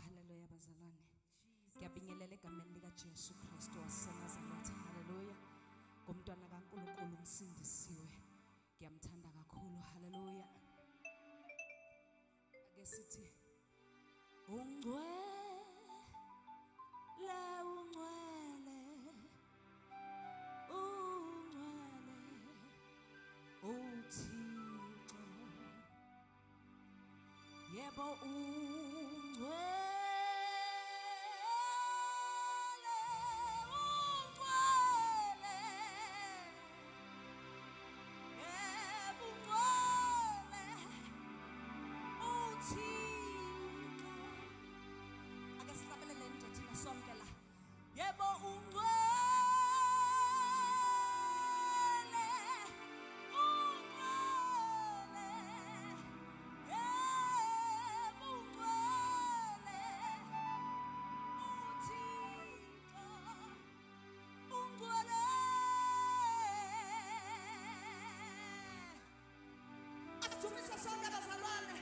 Haleluya bazalwane. Ngiyabingelela egameni lika Jesu Kristu waseNazaretha. Haleluya. Ngumntwana kaNkulunkulu umsindisiwe. Ngiyamthanda kakhulu. Haleluya. Ake sithi ungcwele ungcwele ungcwele uThixo. Yebo ungcwele sonke la. Yebo ungcwele ungcwele yebo ungcwele uThixo ungcwele. Asidumise sonke bazalwane.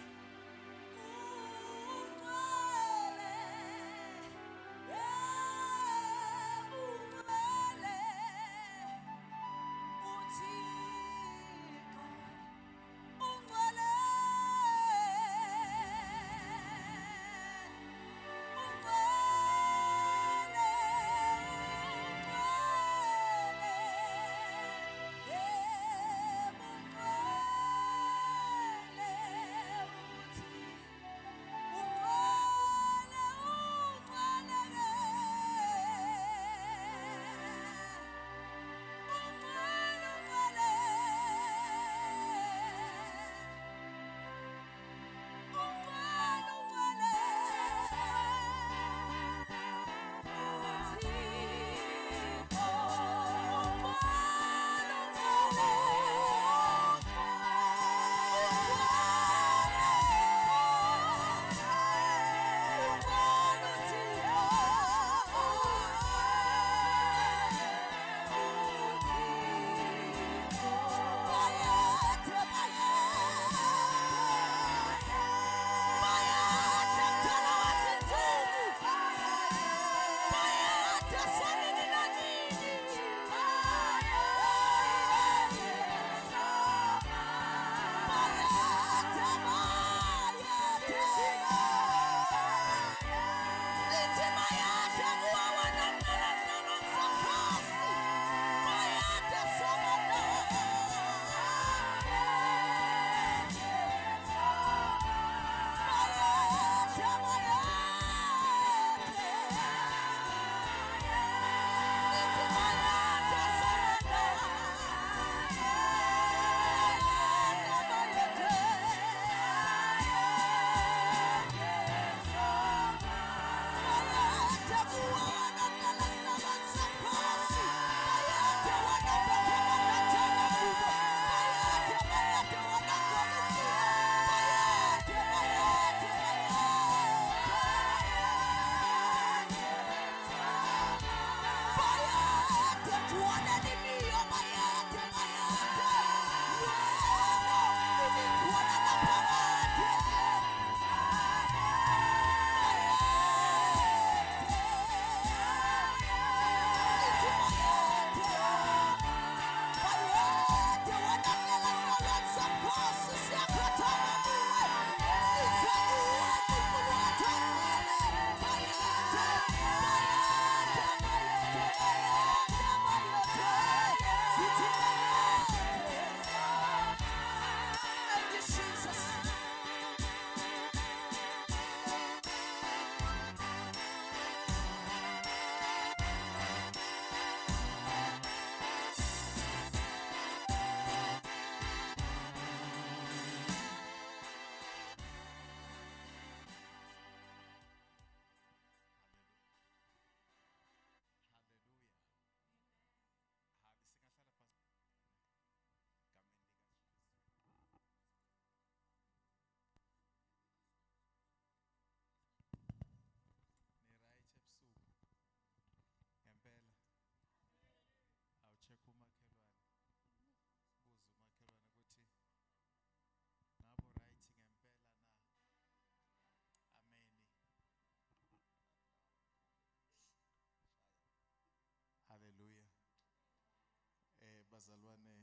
bazalwane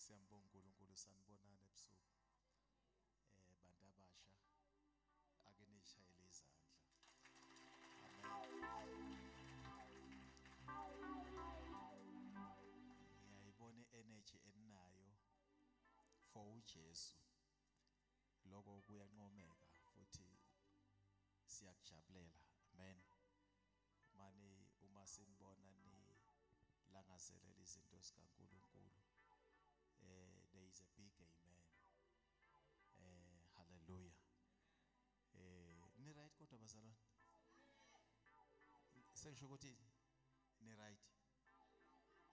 siyambonga uNkulunkulu sanibonana ebusuku bantu abasha ake nishayele izandla amen ngiyayibona energy enayo for uJesu lokho kuyanqomeka futhi siyakujabulela amen manje uma sinibona ni langazelela izinto zikaNkulunkulu there is a big amen hallelujah ni right kodwa bazalwane sengisho ukuthi ni right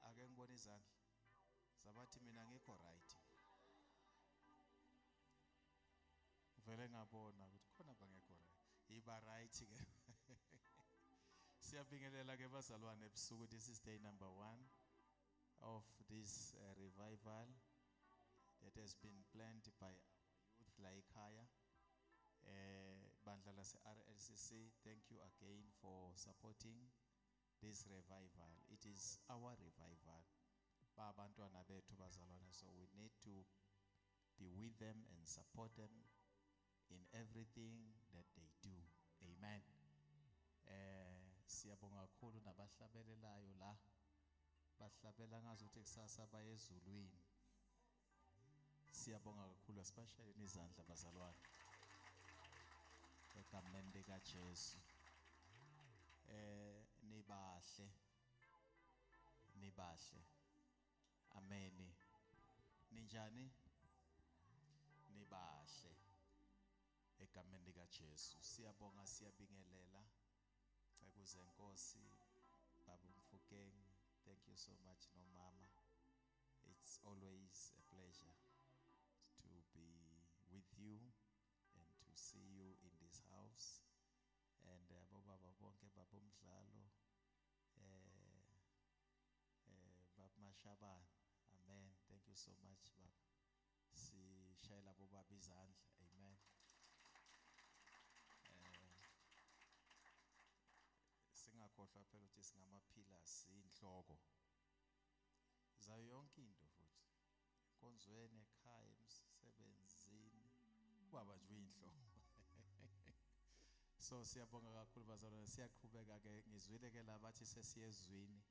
ake ngibone izandla zabathi mina ngikho right vele ngabona ukuthi khona bangekho right iba right ke siyabingelela ke bazalwane ebusuku this is day number 1 of this revival that has been planned by our youth la ekhaya bandla lase RLCC thank you again for supporting this revival it is our revival ba abantwana bethu bazalwane so we need to be with them and support them in everything that they do amen siyabonga kakhulu nabahlabelelayo la bahlabela ngazi ukuthi kusasa baye ezulwini siyabonga kakhulu especially nizandla bazalwane egameni lika Jesu nibahle amen ninjani nibahle egameni lika Jesu siyabonga siyabingelela ekuze Nkosi Baba Mfukeng thank you so much no mama it's always a pleasure to be with you and to see you in this house and baba bonke baba umdlalo baba Mashabane amen thank you so much baba sishayela baba izandla amen singakhohlwa phela ukuthi singamaphilars inhloko zayo yonke into futhi konzweni ekhaya emsebenzini baba nje uyinhloko so siyabonga kakhulu bazalwane siyaqhubeka ke ngizwile ke labathi sesiyezwini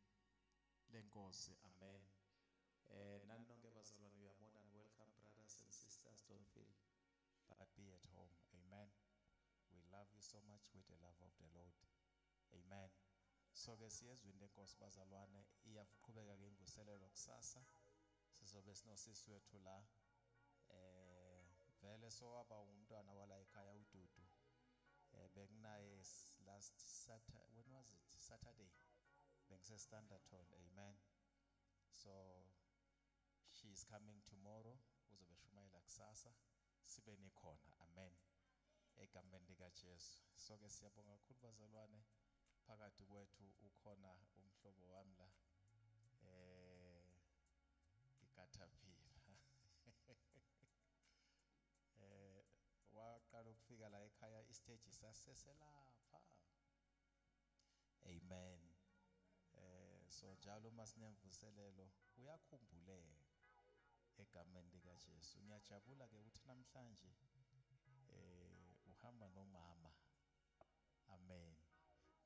lenkosi amen nani nonke bazalwane you are more than welcome brothers and sisters don't feel but be at home amen we love you so much with the love of the Lord amen so ke siyezwini lenkosi bazalwane iyaqhubeka ke imvuselelo kusasa sizobe sinosisi wethu la vele so waba umntwana wala ekhaya uDudu bekunaye last Saturday when was it Saturday bengise Standerton amen so she is coming tomorrow uzobe shumayela kusasa sibe nikhona amen egameni lika Jesu so ke siyabonga kakhulu bazalwane phakathi kwethu ukhona umhlobo wami la ikataphila waqala ukufika la ekhaya istage saseselapha amen so njalo uma sinemvuselelo uyakhumbuleka egameni lika Jesu ngiyajabula ke ukuthi namhlanje uhamba nomama amen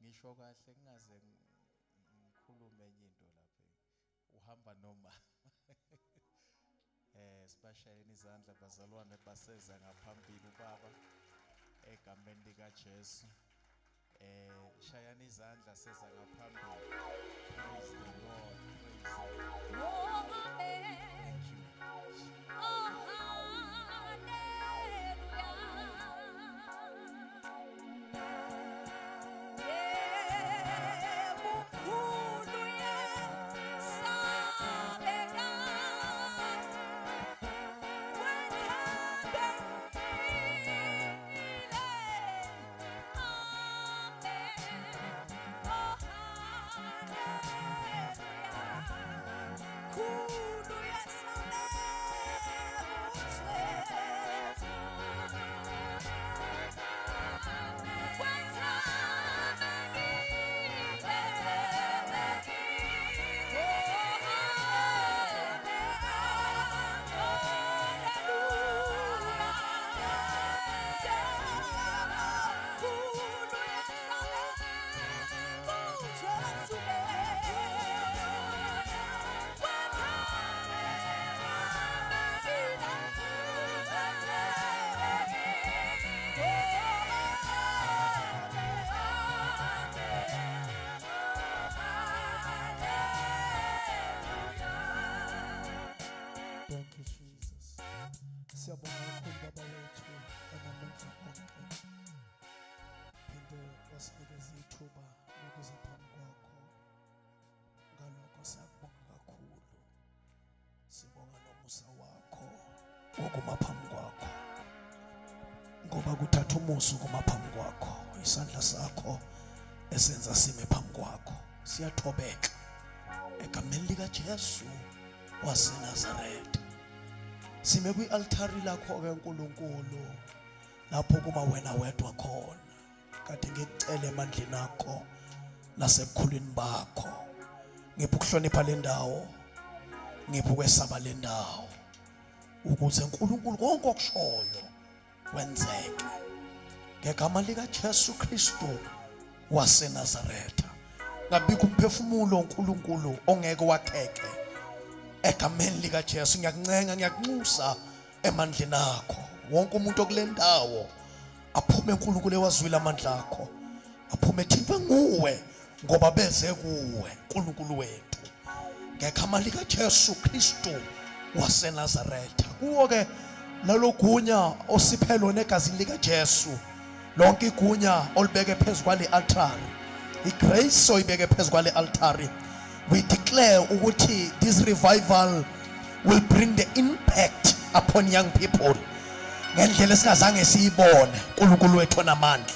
ngisho kahle ngingaze ngikhulume enye into lapha uhamba nomama especially izandla bazalwane baseza ngaphambili ubaba egameni lika Jesu shayani izandla seza ngaphambili praise the Lord praise the Lord Oh, amen. Oh, Kudu ya kuma phambi kwakho ngoba kuthatha umusa kuma phambi kwakho isandla sakho esenza sime phambi kwakho siyathobeka egameni lika Jesu waseNazaretha sime kwi-altari lakho ke uNkulunkulu lapho kuma wena wedwa khona kade ngikucela emandleni akho nasebukhulwini bakho ngipha ukuhlonipha le ndawo ngipha ukwesaba le ndawo ukuze uNkulunkulu konke okushoyo kwenzeke ngegama lika Jesu Kristu waseNazaretha ngabika umphefumulo uNkulunkulu ongeke wakheke egameni lika Jesu ngiyakuncenga ngiyakunxusa emandleni akho wonke umuntu okule ndawo aphume uNkulunkulu ewazwile amandla akho aphume ethintwe nguwe ngoba beze kuwe uNkulunkulu wethu ngegama lika Jesu Kristu waseNazaretha kuwo ke lalogunya osiphelo negazi lika Jesu lonke igunya olibeke phezulu kwale altari igrace oyibeke phezulu kwale altari we declare ukuthi this revival will bring the impact upon young people ngendlela esingazange siyibone uNkulunkulu wethu onamandla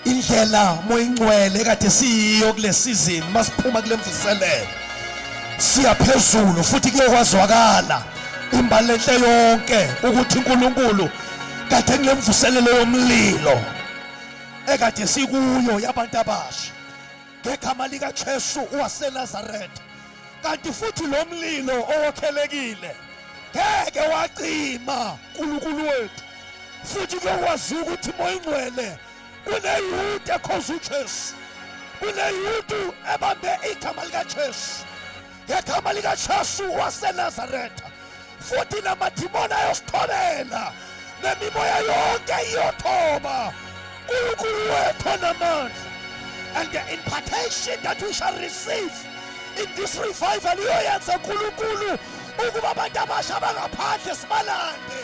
indlela moyingcwele kade siyo kule season masiphuma kule mvuselelo siyaphezulu futhi kuyokwazwakala imbali enhle yonke ukuthi uNkulunkulu kade kulemvuselelo yomlilo ekade sikuyo yabantu abasha ngegama lika Jesu waseNazaretha kanti futhi lo mlilo owakhelekile ngeke wacima uNkulunkulu wethu futhi kuyokwazi ukuthi moyingcwele kuneyuthi ekhoza uJesu kuneyuthi ebambe igama lika Jesu ngegama lika Jesu waseNazaretha futhi namadimoni ayosithobela nemimoya yonke iyothoba uNkulunkulu wethu onamandla and the impartation that we shall receive in this revival iyoyenza uNkulunkulu ukuba abantu abasha bangaphandle sibalande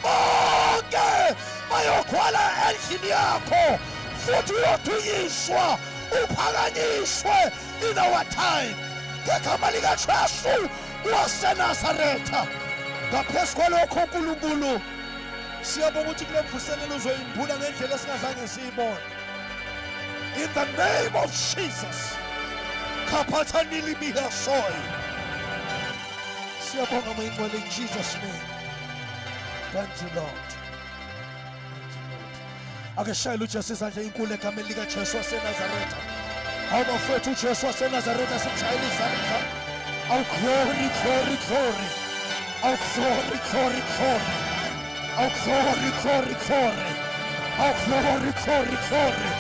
bonke bayokhwala endlini yakho futhi uyodunyiswa uphakanyiswe in our time ngegama lika Jesu waseNazaretha ngaphezu kwalokho uNkulunkulu siyabonga ukuthi kule mvuselelo uzoyimbula ngendlela esingazange siyibone in the name of Jesus kaphathanili mihasoy siyabonga moyingcwele in Jesus name thank you Lord akeshayela uJesu izandla enkulu egameni lika Jesu waseNazaretha awubafethu uJesu waseNazaretha simshayela izandla aw glory glory glory aw glory glory glory aw glory glory glory aw glory glory glory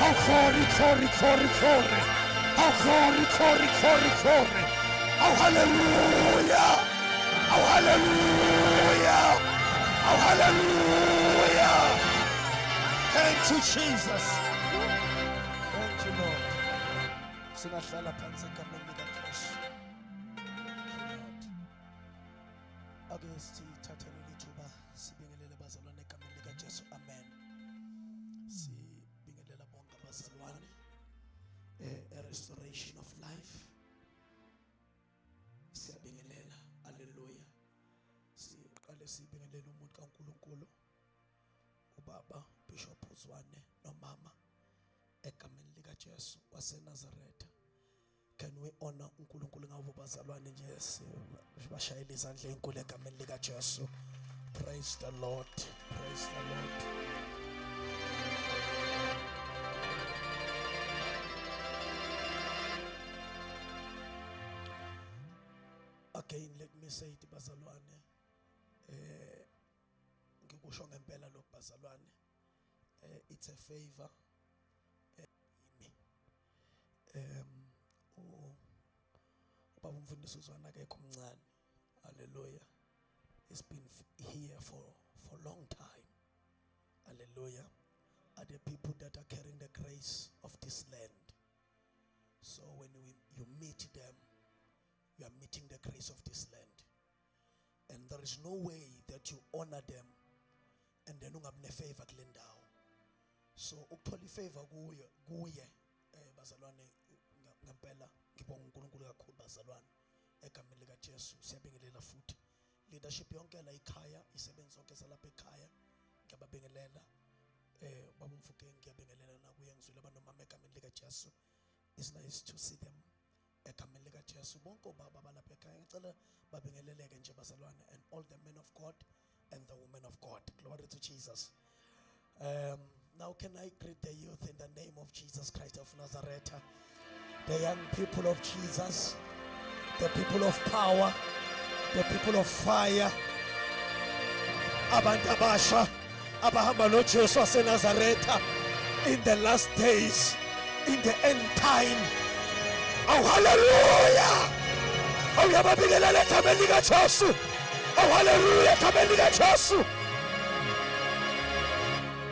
aw glory glory glory glory aw glory glory glory glory aw hallelujah aw hallelujah aw hallelujah. Thank you, Jesus. Thank you, Lord. Singahlala phansi egameni lika Jesu. Lord. Ake sithathele lithuba sibingelele bazalwane egameni lika Jesu. Amen. Sibingelela bonke abazalwane. A restoration of life. Siyabingelela. Hallelujah. Siqale sibingelela umuntu kaNkulunkulu. Ubaba Bishop Zwane nomama egameni lika Jesu waseNazaretha. Can we honor uNkulunkulu ngabo bazalwane nje sibashayela izandla enkulu egameni lika Jesu. Praise the Lord. Praise the Lord. Again, let me say it bazalwane. Ngikusho ngempela lokho bazalwane. It's a favor. Ubaba umfundisi uZwana akekho omncane. Hallelujah. It's been here for a long time. Hallelujah. Are the people that are carrying the grace of this land. So when you meet them, you are meeting the grace of this land. And there is no way that you honor them and then ungabne favor kule ndawo. So ukuthola ifavor kuye bazalwane ngempela ngibonga uNkulunkulu kakhulu bazalwane egameni lika Jesu siyabingelela futhi leadership yonke la ekhaya, isebenzi zonke zalapha ekhaya ngiyababingelela. Baba Mfokeng ngiyabingelela nakuye ngizwile abanomama egameni lika Jesu. It's nice to see them egameni lika Jesu. Bonke obaba balapha ekhaya ngicela babingeleleke nje bazalwane, and all the men of God and the women of God. Glory to Jesus. Now can I greet the youth in the name of Jesus Christ of Nazareth, the young people of Jesus, the people of power, the people of fire, abantu abasha abahamba noJesu waseNazaretha in the last days, in the end time. Oh hallelujah! Oh yababingelela egameni lika Jesu. Oh hallelujah egameni lika Jesu.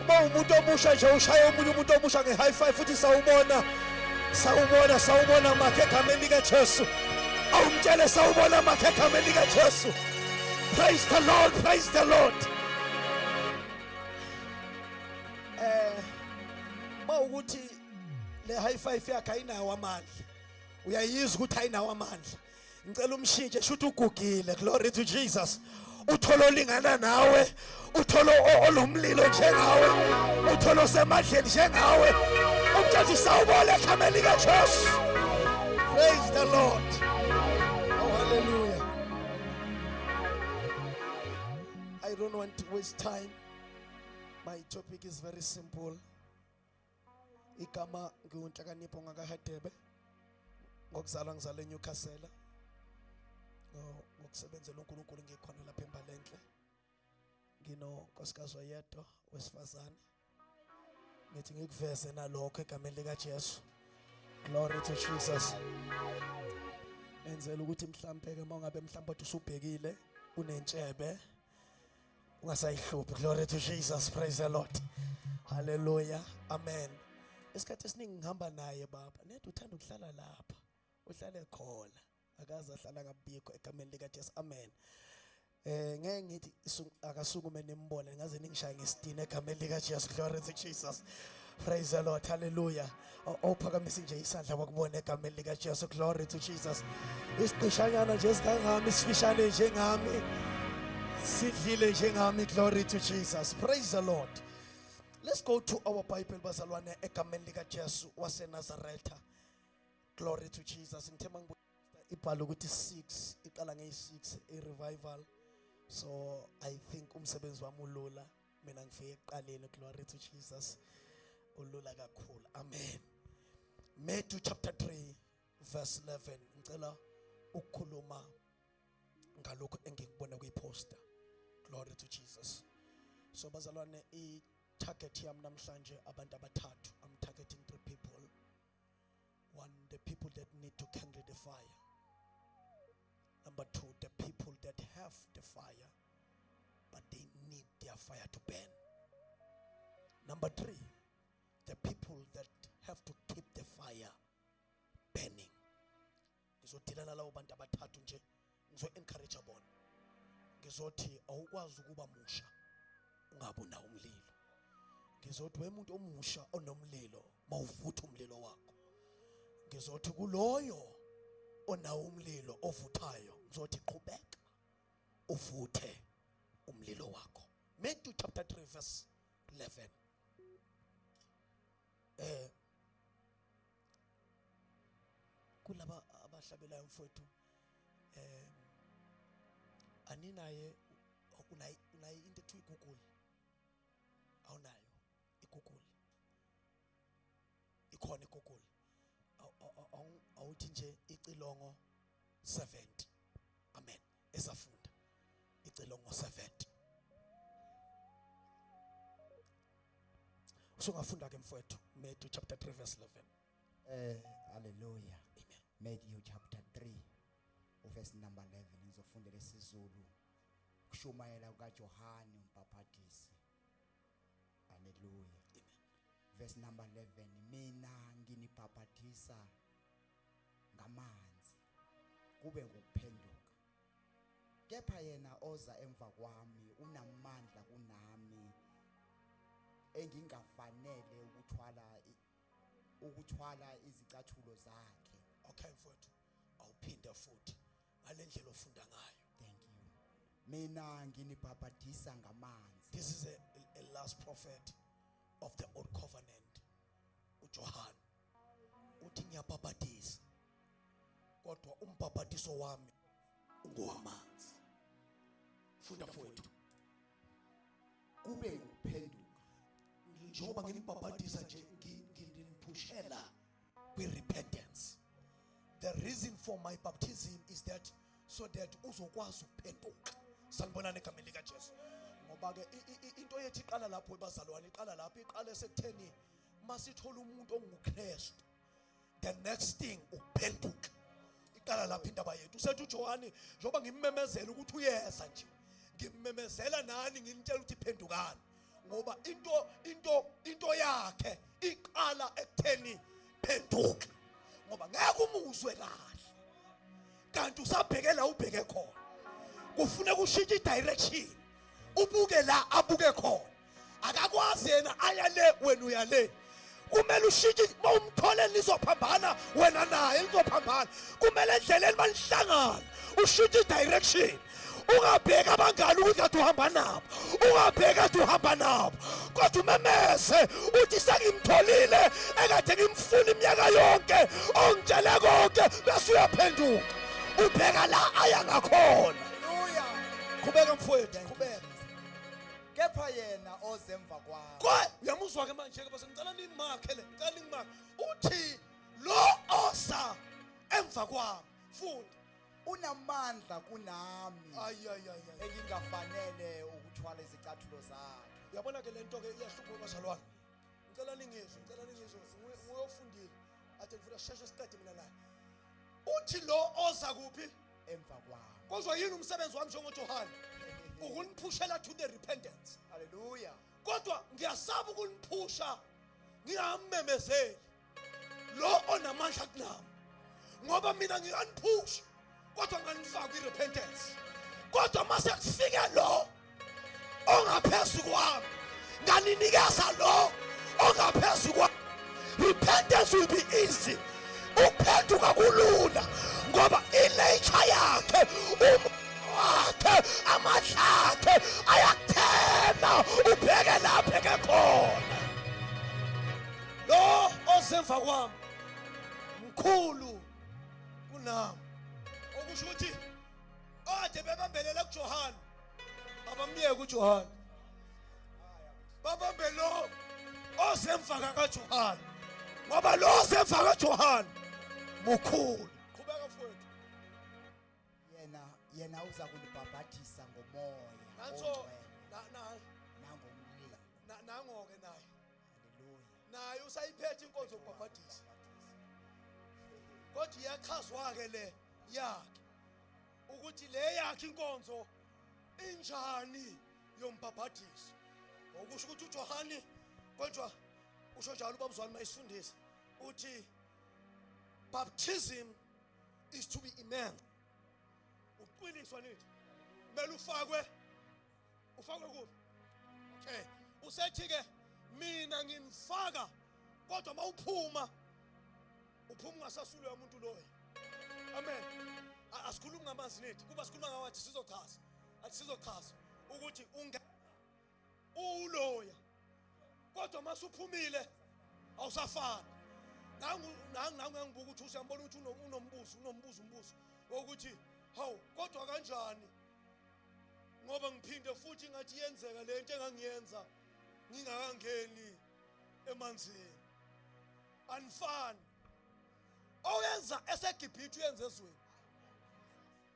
Uma umuntu omusha nje ushaya omunye umuntu omusha nge high five futhi sawubona makhe egameni lika Jesu. Awumtshele sawubona makhe egameni lika Jesu. Praise the Lord, praise the Lord. Mawukuthi le high five yakhe ayinawo amandla, uyayizwa ukuthi ayinawo amandla, ngicela umshintshe shuthi ugugile. Glory to Jesus. Utholo lingana nawe, utholo olumlilo njengawe, utholo semadleni njengawe, umthatha sawubona egameni lika Jesu. Praise the Lord. Oh hallelujah. I don't want to waste time. My topic is very simple. Igama ngiwunhlakanipho ngakahadebe, ngokuzalwa ngizalwe eNewcastle, ngokusebenzela uNkulunkulu ngikhona lapha eMbalenhle. Nginonkosikazi oyedwa wesifazane. Ngithi ngikuveze nalokho egameni lika Jesu. Glory to Jesus. Enzela ukuthi mhlambe ke mangabe mhlambe usubhekile unentshebe ungasayihluphi. Glory to Jesus. Praise the Lord. Hallelujah. Amen. Isikhathi esiningi ngihamba naye baba. Nethu uthanda ukuhlala lapha. Uhlale khona. Akaze ahlala ngabikho egameni lika Jesu. Amen. Ngeke ngithi akasukume nimbone ngaze ningishaye ngesitini egameni lika Jesu. Glory to Jesus. Praise the Lord. Hallelujah. Awuphakamisa nje isandla wakubona egameni lika Jesu. Glory to Jesus. Isiqishanyana nje sikangami, sifishane njengami, sidlile njengami. Glory to Jesus. Praise the Lord. Let's go to our Bible bazalwane egameni lika Jesu waseNazaretha. Glory to Jesus. Ngithemba ibhala ukuthi 6 iqala nge6 revival. So I think umsebenzi wami ulula, mina ngifike eqaleni. Glory to Jesus. Ulula kakhulu. Amen. Matthew chapter 3 verse 11. Ngicela ukukhuluma ngalokho engikubona kuyiposter. Glory to Jesus. So bazalwane target yam namhlanje abantu abathathu. I'm targeting 3 people. One, the people that need to kindle the fire. Number 2, the people that have the fire but they need their fire to burn. Number 3, the people that have to keep the fire burning. Ngizodilana lawo bantu abathathu nje, ngizo encourage bona. Ngizothi awukwazi ukuba musha ungabi nawo umlilo. Ngizothi wemuntu omusha onomlilo mawuvutha umlilo wakho. Ngizothi kuloyo onawo umlilo ovuthayo, ngizothi qhubeka uvuthe umlilo wakho. Matthew chapter 3 verse 11. Kulaba abahlabelayo mfowethu, aninaye unayi into ethi iGoogle? Awunayo iGoogle? Ikhona iGoogle. Awuthi nje icilongo 70. Amen. Esafunda icilongo 70. Usungafunda ke mfowethu Matthew chapter 3 verse 11. Hallelujah. Amen. Matthew chapter 3 verse number 11. Ngizofundela isiZulu kushumayela kukaJohane umbhaphathisi. Hallelujah. Amen. Verse number 11. Mina nginibhaphathisa ngamanzi kube ngokuphenduka, kepha yena oza emva kwami unamandla kunami, engingafanele ukuthwala izicathulo zakhe. Okay mfowethu, awuphinde futhi ngalendlela ofunda ngayo. Thank you. mina nginibhabhadisa ngamanzi. This is a last prophet of the old covenant. uJohn uthi ngiyabhabhadisa kodwa umbhabhadiso wami ungowamanzi. Funda mfowethu. Kube ngukuphenduka. Njengoba nginibhabhadisa nje nginiphushela kwi-repentance. The reason for my baptism is that so that uzokwazi ukuphenduka. Sanibonani egameni likaJesu. Ngoba ke into yethu iqala lapho bazalwane, iqala lapho, iqala esekutheni masithola umuntu onguKristu. The next thing ukuphenduka. Iqala lapho indaba yethu. Usethi uJohn njengoba ngimmemezela ukuthi uyeza nje. Ngimemezela nani nginitshela ukuthi phendukani. Ngoba into yakhe iqala ekutheni phenduka. Ngoba ngeke umuzwe kahle. Kanti usabheke la ubheke khona. Kufuneka ushintshe direction. Ubuke la abuke khona. Akakwazi yena aya le wena uya le. Kumele ushintshe umthole lizophambana wena naye lizophambana. Kumele endleleni balihlangana. Ushintshe direction. Ungabheka abangani ukuthi kade uhamba nabo. Ungabheka kade uhamba nabo. Kodwa umemeze uthi sengimtholile ekade ngimfuna iminyaka yonke. Ongitshele konke bese uyaphenduka. Ubheka la aya ngakhona. Haleluya. Qhubeka mfowethu, qhubeka. Kepha yena ozemva kwami. Kwa uyamuzwa ke manje ke bese ngicela ningimakhe le, ngicela ningimakhe. Uthi lo osa emva kwami. Funda. Unamandla kunami. Ay. Engingafanele ukuthwala izicathulo zakhe. Uyabona ke lento ke iyahlupha bazalwane. Ngicela ningizwe, nguyofundile. Athi ngifuna sheshe siqede mina naye. Uthi lo oza kuphi? Emva kwami. Kozwa yini umsebenzi wami njengoJohn? Ukuniphushela to the repentance. Haleluya. Kodwa ngiyasaba ukuniphusha ngingammemezeli lo onamandla kunami. Ngoba mina ngiyanipusha kodwa nganifaka kwi-repentance. Kodwa mase kufike lo ongaphezulu kwami nganinikeza lo ongaphezulu kwami. Repentance will be easy. Ukuphenduka kulula ngoba inature yakhe wakhe amandla akhe ayakuthena ubheke lapha kekhona. Lo ozemva kwami mkhulu kunami. Okusho ukuthi ade bebambelele kuJohn abamyeke uJohn. Babambe lo ozemva kaJohn. Ngoba lo ozemva kaJohn mkhulu. Qhubeka mfowethu. Yena uza kunibhabhadisa ngomoya. Nanso nangomlilo. nangoke naye. Haleluya. Naye usayiphethe inkonzo yokubhabhadisa. Kodwa iyachazwa ke le yakhe ukuthi le yakhe inkonzo injani yombhabhadisi. Okusho ukuthi uJohn kodwa usho njalo ubabuzwana mayisifundisa uthi baptism is to be immersed. Uqiniswa nithi kumele ufakwe kuphi? Okay, usethi ke mina nginifaka kodwa mawuphuma ungasasulwe umuntu loyo. Amen. Asikhulumi ngamanzi nethi kuba sikhuluma ngawathi sizochaza. Athi sizochaza ukuthi uloya kodwa masuphumile awusafani. Nangu ukuthi usiyambona ukuthi unombuzo ukuthi hawu kodwa kanjani ngoba ngiphinde futhi ngathi yenzeka lento engangiyenza ngingakangeni emanzini. Anifani. Oyenza eseGibhithe uyenza ezweni.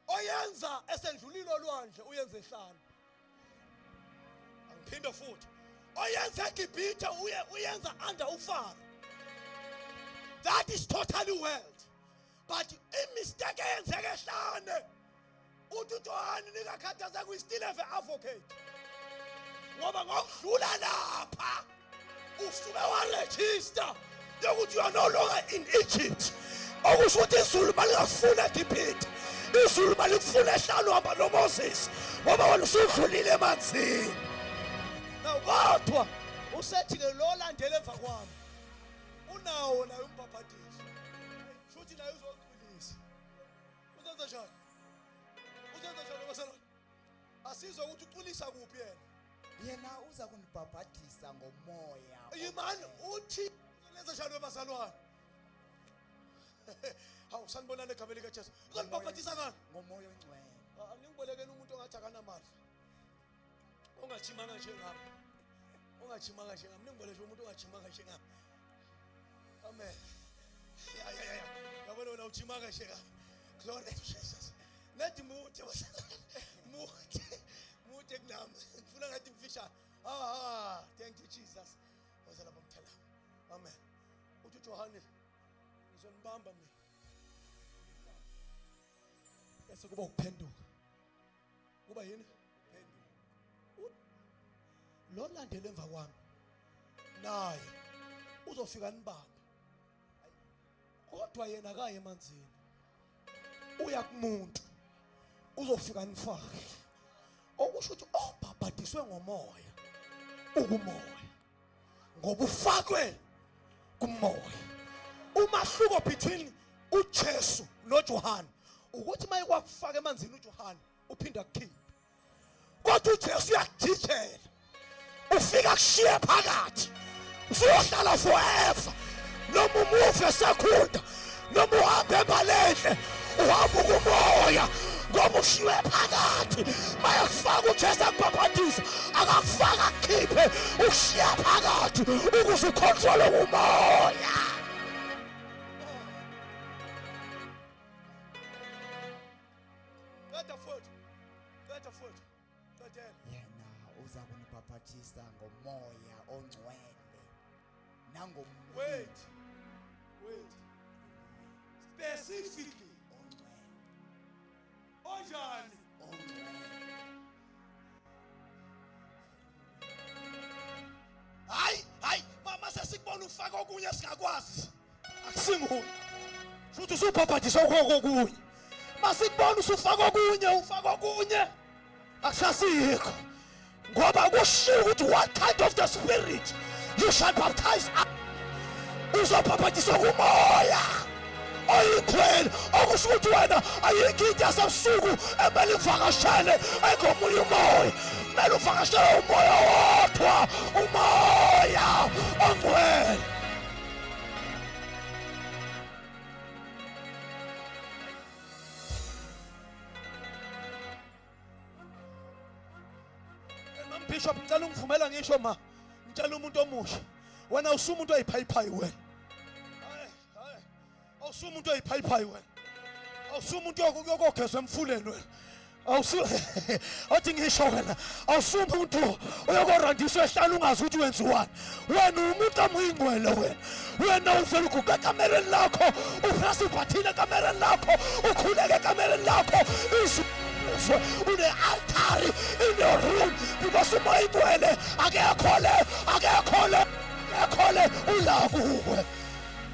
Oyenza esendlulile olwandle uyenza ehlane. Angiphinde futhi. Oyenza eGibhithe uyenza under uFaro. That is totally world. But imistake eyenzeka ehlane. uJohn nikakhathaza kwi-still have an advocate. Ngoba ngokudlula lapha usuke waregister yokuthi you are no longer in Egypt. Okusho ukuthi izulu malingafuna eGibhithe. Izulu malifuna ehlane uhamba noMoses. Ngoba wena usudlulile emanzini. Now kodwa usethi ke lo landele emva kwami. Unawo naye umbhabhadisi. Futhi naye uzoqilisa. Uzenza njani? Uzenza njani basana? asizwe ukuthi uculisa kuphi yena. yena uza kunibhabhadisa ngomoya Yimani uthi leza njalo ebazalwane. Hawu sanibonana egameni likaJesu. Uzonibhabhadisa ngani? ngomoya ongcwele. Angibolekeni umuntu ongathi akanamandla. Ongachimanga njengami. Ongachimanga njengami. Ningiboleke umuntu ongachimanga njengami. Amen. Ya. Yabona wena uchimanga njengami. Glory to Jesus. Let mude mude kunami. Ngifuna ngathi mfisha. Thank you Jesus. Wazala bomthela. Amen. Uthi Johane ngizonibamba mina. Bese kuba ukuphenduka. Kuba yini? Phenduka. Lo landele emva kwami. Naye uzofika nibamba. Kodwa yena akaye emanzini. Uya kumuntu. Uzofika nifake. Okusho ukuthi obhabhadiswe ngomoya. Ukumoya. Ngoba ufakwe kumoya. Umahluko between uJesu noJohane ukuthi maye kwakufaka emanzini uJohane uphinda kukhipha. Kodwa uJesu uyakujijela. Ufika kushiya phakathi. Usuyohlala forever. Noma umufe sekhunda. Noma uhambe ebalendle. Uhamba kumoya. Ngoba ushiwe phakathi. Mayakufaka uJesu akubhabhadisa. Akakufaka akukhiphe. Ushiya phakathi. Ukuze ucontrole umoya. yena uza kunibhabhadisa ngomoya ongcwele nangomoya Wait. Specifically. ongcwele Onjani? Hayi, mama sesikubona ufaka okunye singakwazi. Akusinguye. Futhi usubhabhadisa okunye. Masikubona usufaka okunye. Akusasikho. Ngoba kushiwo ukuthi what kind of the spirit you shall baptize. Uzobhabhadisa kumoya. Oyikhwela okusho ukuthi wena ayikho into yasebusuku emele ivakashele ayikomunye umoya. Kumele uvakashele umoya wodwa, umoya ongcwele. Bishop ngicela ungivumela ngisho ma. Ngicela umuntu omusha. Wena usumuntu oyiphayipayi wena. Hayi. Awusumuntu oyiphayipayi wena. Awusumuntu yokogezwa emfuleni wena. Athi ngisho wena. Awusumuntu uyokorandiswa ehlala ungazi ukuthi wenziwani. Wena umuntu amuyingcwele wena. Wena uvela uguqa ekamereni lakho, uphasa ibhathini ekamereni lakho, ukhuleka ekamereni lakho. Une altari in your room because umoya ingcwele akekhole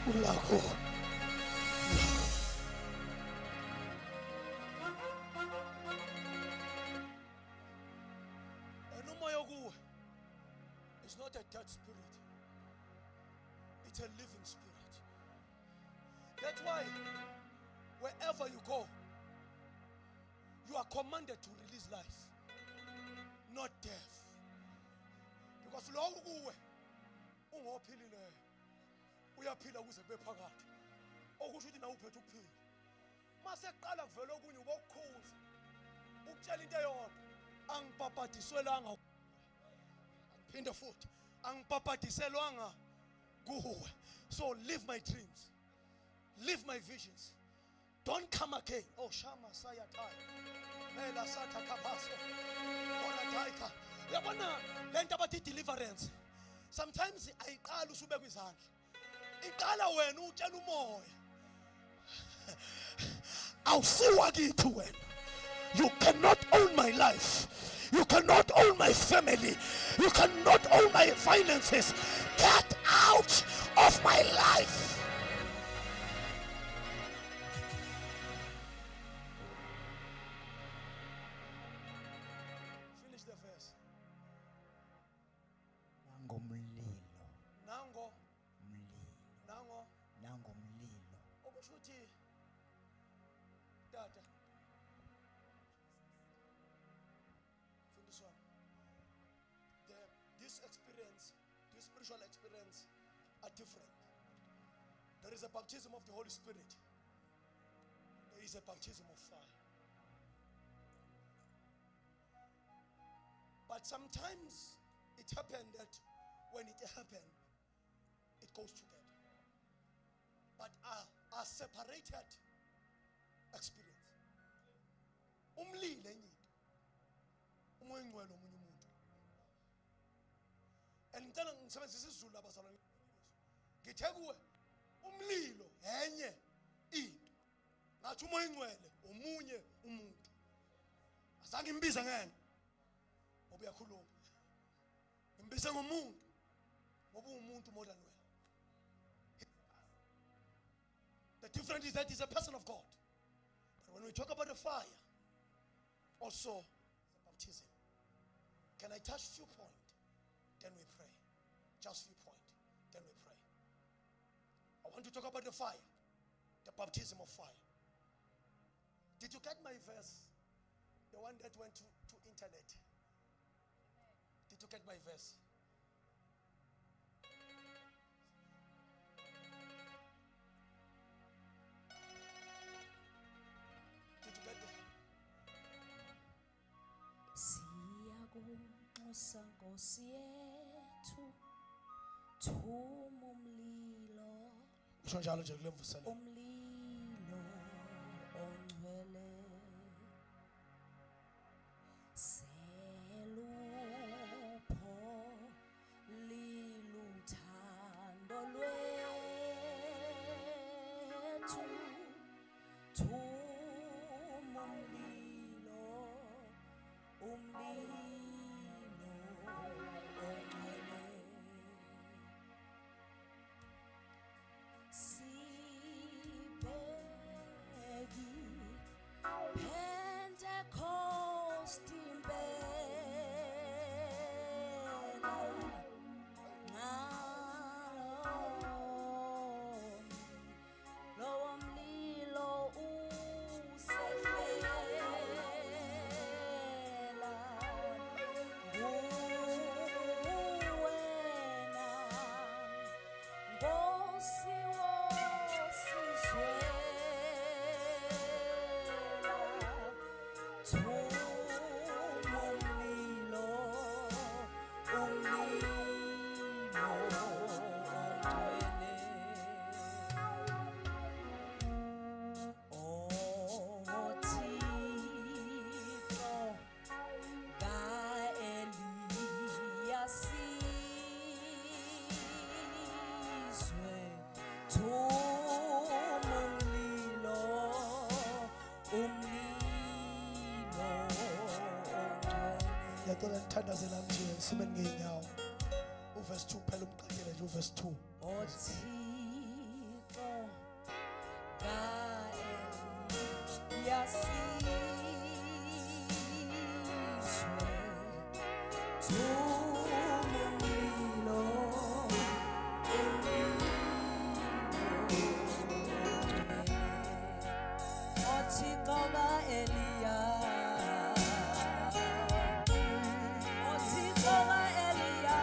ulakho. And umoya kuwe is not a dead spirit, it's a living spirit. That's why wherever you go, you are commanded to release life, not death. Because lokhu kuwe ungophilileyo uyaphila kuze bephakathi. Okusho ukuthi nawe uphethe ukuphila. Mase qala kuvela okunye ubokukhuza. Ukutshela into eyodwa, angibhabhadiselwanga. Angiphinde futhi, angibhabhadiselwanga kuwe. So live my dreams. Live my visions. Don't come again. Oh, Shama Sayatai. Mela Sata Kapaso. Ona Taika. Yabona lento abathi deliverance. Sometimes ayiqala usube kwizandla. Iqala wena utshela umoya. Awusiwa kithi wena. You cannot own my life. You cannot own my family. You cannot own my finances. Get out of my life. spiritual experience are different. There is a baptism of the Holy Spirit. There is a baptism of fire. But sometimes it happened that when it happened, it goes together. But are separated experience. Umlilo enye umoya ngcwele omunye umuntu. And ngicela ngisebenzise isiZulu abazalwane. Ngithe kuwe umlilo enye into. Ngathi umoya ngcwele omunye umuntu. Azange imbize ngene. Ngoba uyakhuluma. Imbize ngomuntu. Ngoba umuntu more than well. The difference is that he's a person of God. But when we talk about the fire, also baptism. Can I touch few points? Then we pray. Just few points. Then we pray. I want to talk about the fire. The baptism of fire. Did you get my verse? The one that went to internet. Did you get my verse? Did you get it? Siyakunxusa Nkosi yethu thuma umlilo Usho njalo nje kule mvuselelo. umlilo ongcwele selupho liluthando lwethu thuma umlilo ongcwele sibeki Pentecost impela lowo mlilo usefela nguwena Nkosi wosizwela thuma umlilo ongcwele Thixo ka-Eliya sizwe thuma umlilo ongcwele Ngiyacela nithandazela nje sime ngeenyawo. Uverse 2 phela umqaphele nje uverse 2. Othixo ka-Eliya sizwe thuma umlilo Othixo ka-Eliya Othixo ka-Eliya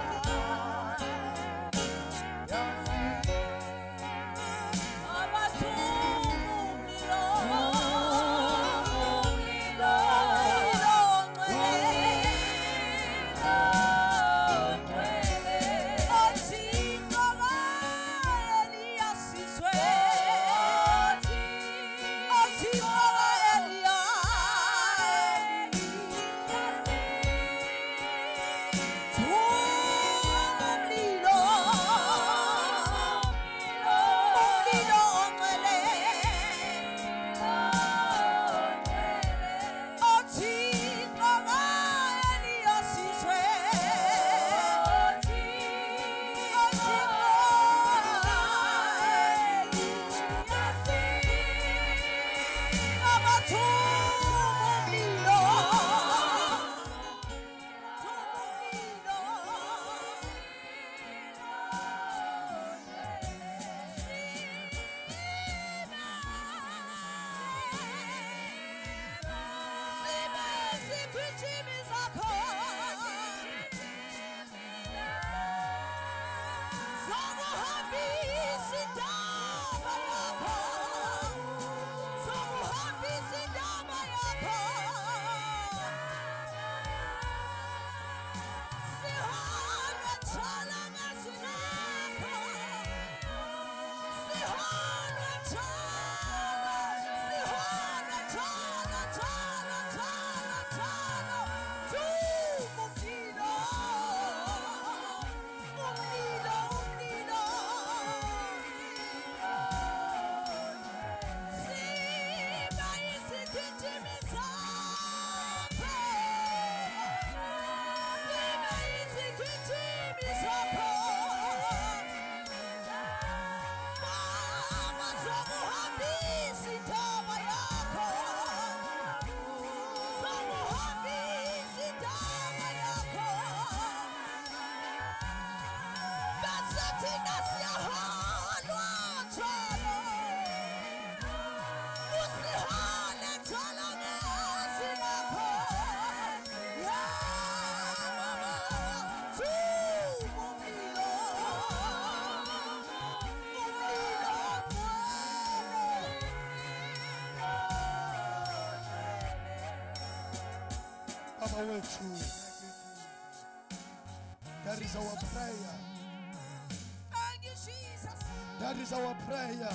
Baba wethu, that is our prayer. Thank you, Jesus. That is our prayer.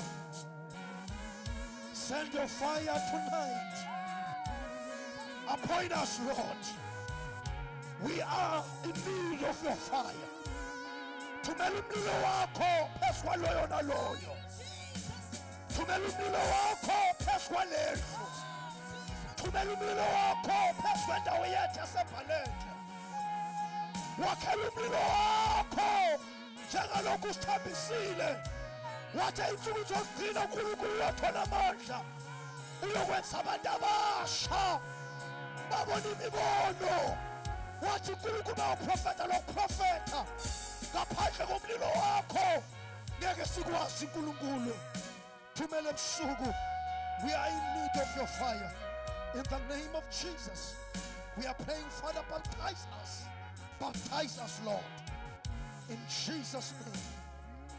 Send your fire tonight. Appoint us, Lord. We are in need of your fire. Thumela umlilo wakho phezu kwaloyo naloyo. Thumela umlilo wakho phezu kwalendlu. Thumela umlilo wakho phezu kwendawo yethu yasebhalende. Wakhela umlilo wakho njengalokhu usithambisile. Wathi insuku zokugcina uNkulunkulu uyothola amandla uyokwenza abantu abasha babona imibono. Wathi uNkulunkulu bawuprofeta lokuprofeta ngaphandle komlilo wakho ngeke sikwazi uNkulunkulu. Thumela ebusuku. We are in need of your fire. In the name of Jesus, we are praying, Father, baptize us. Baptize us, Lord. In Jesus' name.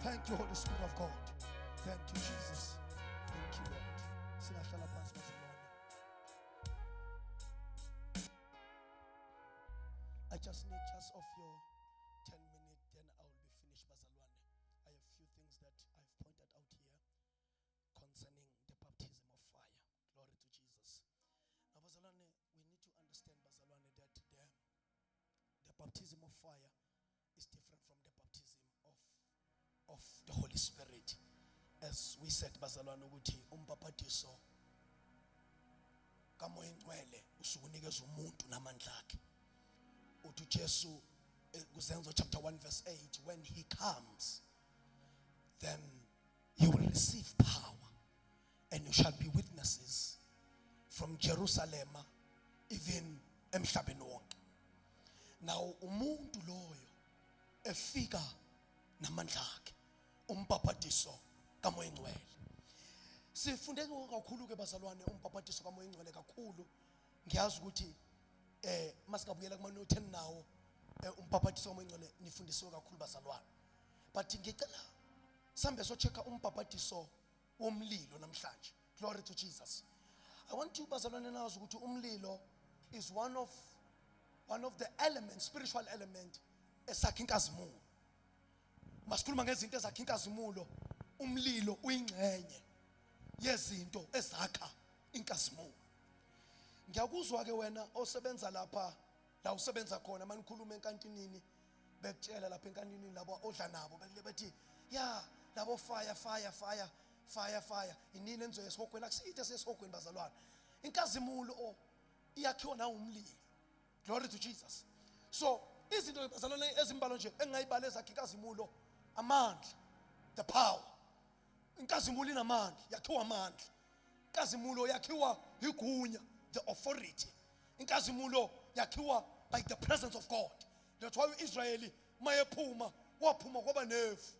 Thank you, Holy Spirit of God. Thank you, Jesus. Thank you, Lord. Singahlala phansi bazalwane. I just need just of your 10 minutes, then I will be finished, bazalwane. I have a few things that I've pointed out here concerning the baptism of fire. Glory to Jesus. Now, bazalwane, we need to understand, bazalwane, that the baptism of fire is different from the baptism of the Holy Spirit. As we said, bazalwane, ukuthi umbapatiso kamoya ingcwele usukunikeza umuntu namandla akhe. Uthi Jesu kuZenzo chapter 1 verse 8, when he comes, then you will receive power and you shall be witnesses from Jerusalem even emhlabeni wonke. Now umuntu loyo efika namandla akhe umbapatiso kamoya ingcwele. Sifunde kakhulu ke bazalwane umbapatiso kamoya ingcwele kakhulu. Ngiyazi ukuthi masikabuyela kuma New 10 nawo umbapatiso kamoya ingcwele nifundisiwe kakhulu bazalwane. But ngicela sambe so checka umbapatiso womlilo namhlanje. Glory to Jesus. I want you bazalwane nazi ukuthi umlilo is one of the elements, spiritual element esakha inkazimulo. Masikhuluma ngezinto ezakha inkazimulo, umlilo uyingxenye yezinto ezakha inkazimulo. Ngiyakuzwa ke wena osebenza lapha la usebenza khona manikhuluma enkantinini bekutshela lapha enkantinini labo odla nabo bethi ya labo fire inini enzo yesihogweni akusiyithe sesihogweni bazalwane. Inkazimulo iyakhiwa na umlilo. Glory to Jesus. So izinto bazalwane ezimbalo nje engayibala ezakha inkazimulo, amandla, the power. Inkazimulo inamandla, yakhiwa amandla. Inkazimulo yakhiwa igunya, the authority. Inkazimulo yakhiwa by the presence of God. That's why Israeli mayephuma waphuma kwaba nefu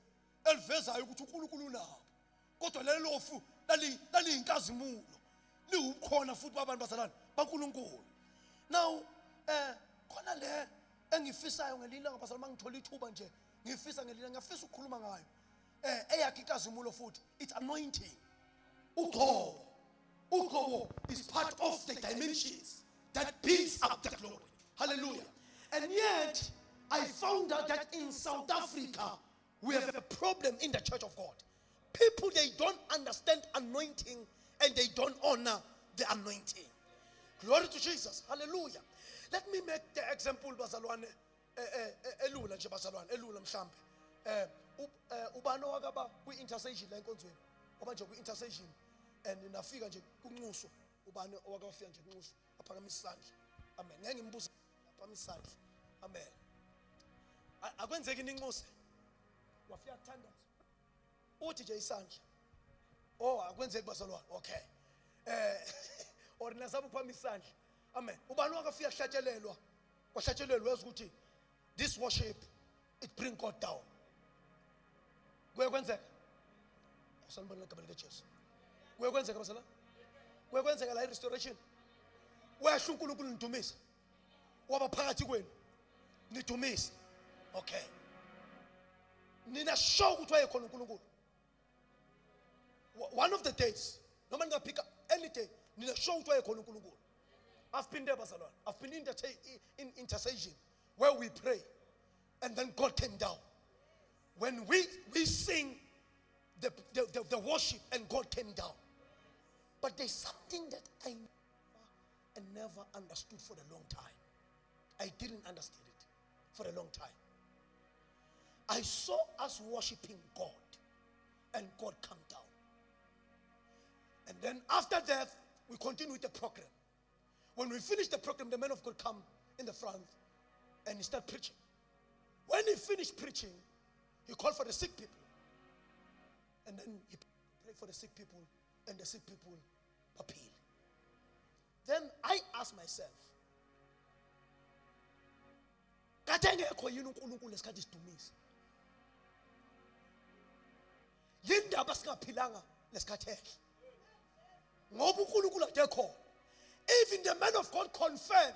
elivezayo ukuthi uNkulunkulu nabo. Kodwa lelo fu lali inkazimulo liwukhona futhi babantu bazalwane baNkulunkulu. Now khona le engifisayo ngelinye ngabazalwane mangithola ithuba nje ngifisa ngelinye ngiyafisa ukukhuluma ngayo. eyakhe ikazimulo futhi, it's anointing. Ugqobo is part of the dimensions that builds up the glory. Hallelujah. And yet, I found out that in South Africa, we have a problem in the church of God. People, they don't understand anointing and they don't honor the anointing. Glory to Jesus. Hallelujah. Let me make the example, bazalwane. Elula nje bazalwane, elula mhlambe. Ubani wakaba kwi-intercession la enkonzweni. Oba nje kwi-intercession and nafika nje kunxuso. Ubani owakafika nje kunxuso aphakamisa isandla. Amen. Ngeke ngimbuze aphakamisa isandla. Amen. Akwenzeki ninxuse. Wafika kuthandaza. Uthi nje isandla. Oh, akwenzeki bazalwane. Okay. Or nasabu phamisa isandla. Amen. Ubani wakafika kuhlatshelelwa. Kwahlatshelelwa yazi ukuthi this worship, it bring God down. Kuyekwenzeka. Asanibona igama lika Jesu. Kuyekwenzeka basala? Kuyekwenzeka la restoration. Wehla uNkulunkulu nidumisa. Waba phakathi kwenu. Nidumisa. Okay. Nina show ukuthi wayekhona uNkulunkulu. One of the days, noma ngapika any day, nina show ukuthi wayekhona uNkulunkulu. I've been there, bazalwane. I've been in intercession where we pray and then God came down. When we sing the worship and God came down. But there's something that I never understood for a long time. I didn't understand it for a long time. I saw us worshiping God and God come down. And then after that, we continue with the program. When we finish the program, the man of God come in the front and he start preaching. When he finished preaching, he called for the sick people. And then he prayed for the sick people and the sick people appeal. Then I asked myself, katengekho yini uNkulunkulu lesikhathi sidumisa? Yindaba singaphilanga lesikhathi ehle. Ngoba uNkulunkulu akekho. Even the man of God confirmed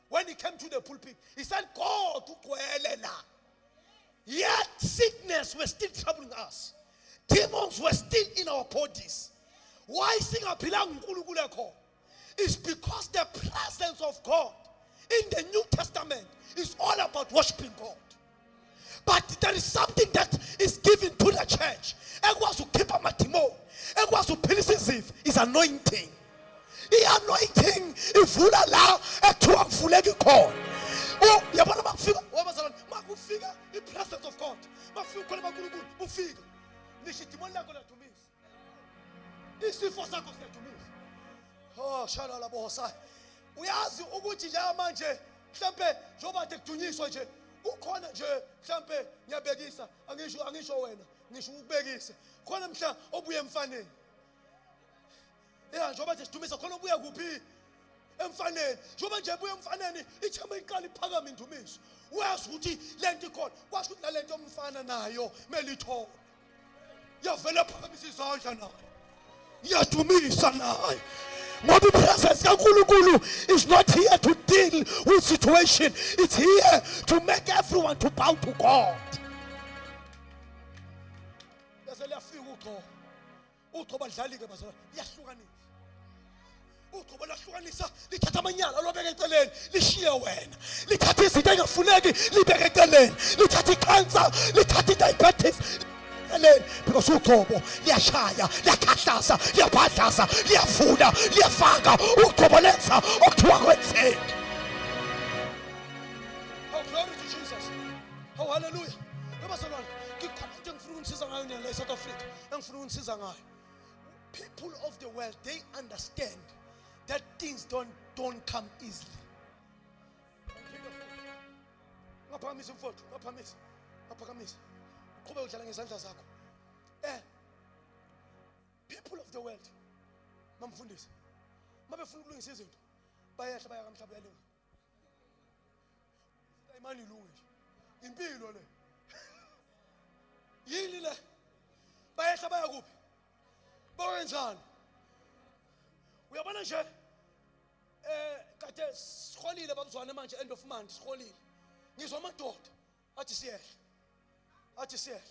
when he came to the pulpit. He said, God, ugcwele la. Yet sickness was still troubling us. Demons were still in our bodies. Why singaphilanga uNkulunkulu ekho? It's because the presence of God in the New Testament is all about worshiping God. But there is something that is given to the church. Ekwazi ukukhipha amadimoni. Ekwazi ukuphilisa izifo is anointing. I-anointing ivula la ekuthiwa kuvuleka ikhona. Oh, yabona makufika wabazalwane, makufika i-presence of God. Makufika khona uNkulunkulu ufika. Nisho idimoni lakho ladumisa. Isifo sakho siyadumisa. Oh, shalala bosa. Uyazi ukuthi nje manje mhlambe njoba tekudunyiswa nje ukhona nje mhlambe ngiyabekisa angisho wena ngisho ukubekisa khona mhla obuye emfaneni. Yeah, njoba sidumisa khona ubuya kuphi emfaneni. Njoba nje buya emfaneni ichama iqala iphakama indumiso. Uyazi ukuthi lento ikhona. Kwasho ukuthi nalento omfana nayo mele ithola. Yavela phakamisa izandla nayo. Yadumisa nayo. Ngoba ipresence kaNkulunkulu is not here to deal with situation. It's here to make everyone to bow to God. Bese liyafika uqho. Uqho badlali ke bazalwane. Liyahlukanisa. Uqho lahlukanisa lithatha amanyala alobeka eceleni lishiya wena. Lithatha izinto engafuneki libeka eceleni. Lithatha icancer, lithatha idiabetes. Because uqhobo liyashaya, liyakhahlasa, liyabhadlaza, liyavuna, liyafaka, uqhobo lenza okuthiwa kwenzeke. Oh, glory to Jesus. Oh, hallelujah. Bazalwane, ngikhona into engifuna ukunisiza ngayo nina la eSouth Africa. Engifuna ukunisiza ngayo. People of the world, they understand that things don't come easily. Ngaphakamisa umfowethu, ngaphakamisa. Ngaphakamisa. Qhubeka udlala ngezandla zakho. People of the world, mamfundisi. Mabefuna ukulungisa izinto, bayehla baya kamhlaba yalenga. Imani ilunge nje. Impilo le. Yini le? Bayehla baya kuphi? Bawenzani? Uyabona nje kade sikholile babuzwane manje end of month sikholile. Ngizwa amadoda athi siyehle. Athi siyehle.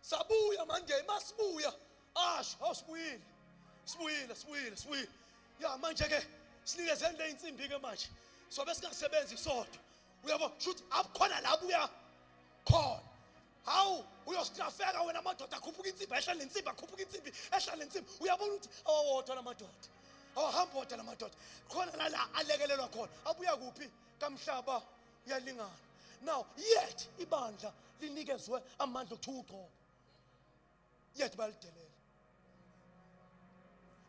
sabuya manje masibuya awusibuyile sibuyile ya manje ke sinikeze le insimbi ke manje sobe singasebenzi isodwa uyabo shoot akukhona la buya khona hawu uyositrafeka wena amadoda akhuphuka insimbi ehla lensimbi akhuphuka insimbi ehla lensimbi uyabona ukuthi awawodwa lamadoda awahamba wodwa lamadoda khona la alekelelwa khona abuya kuphi kamhlaba uyalingana now yet ibandla linikezwe amandla okuthiwa uqobo yet balidelela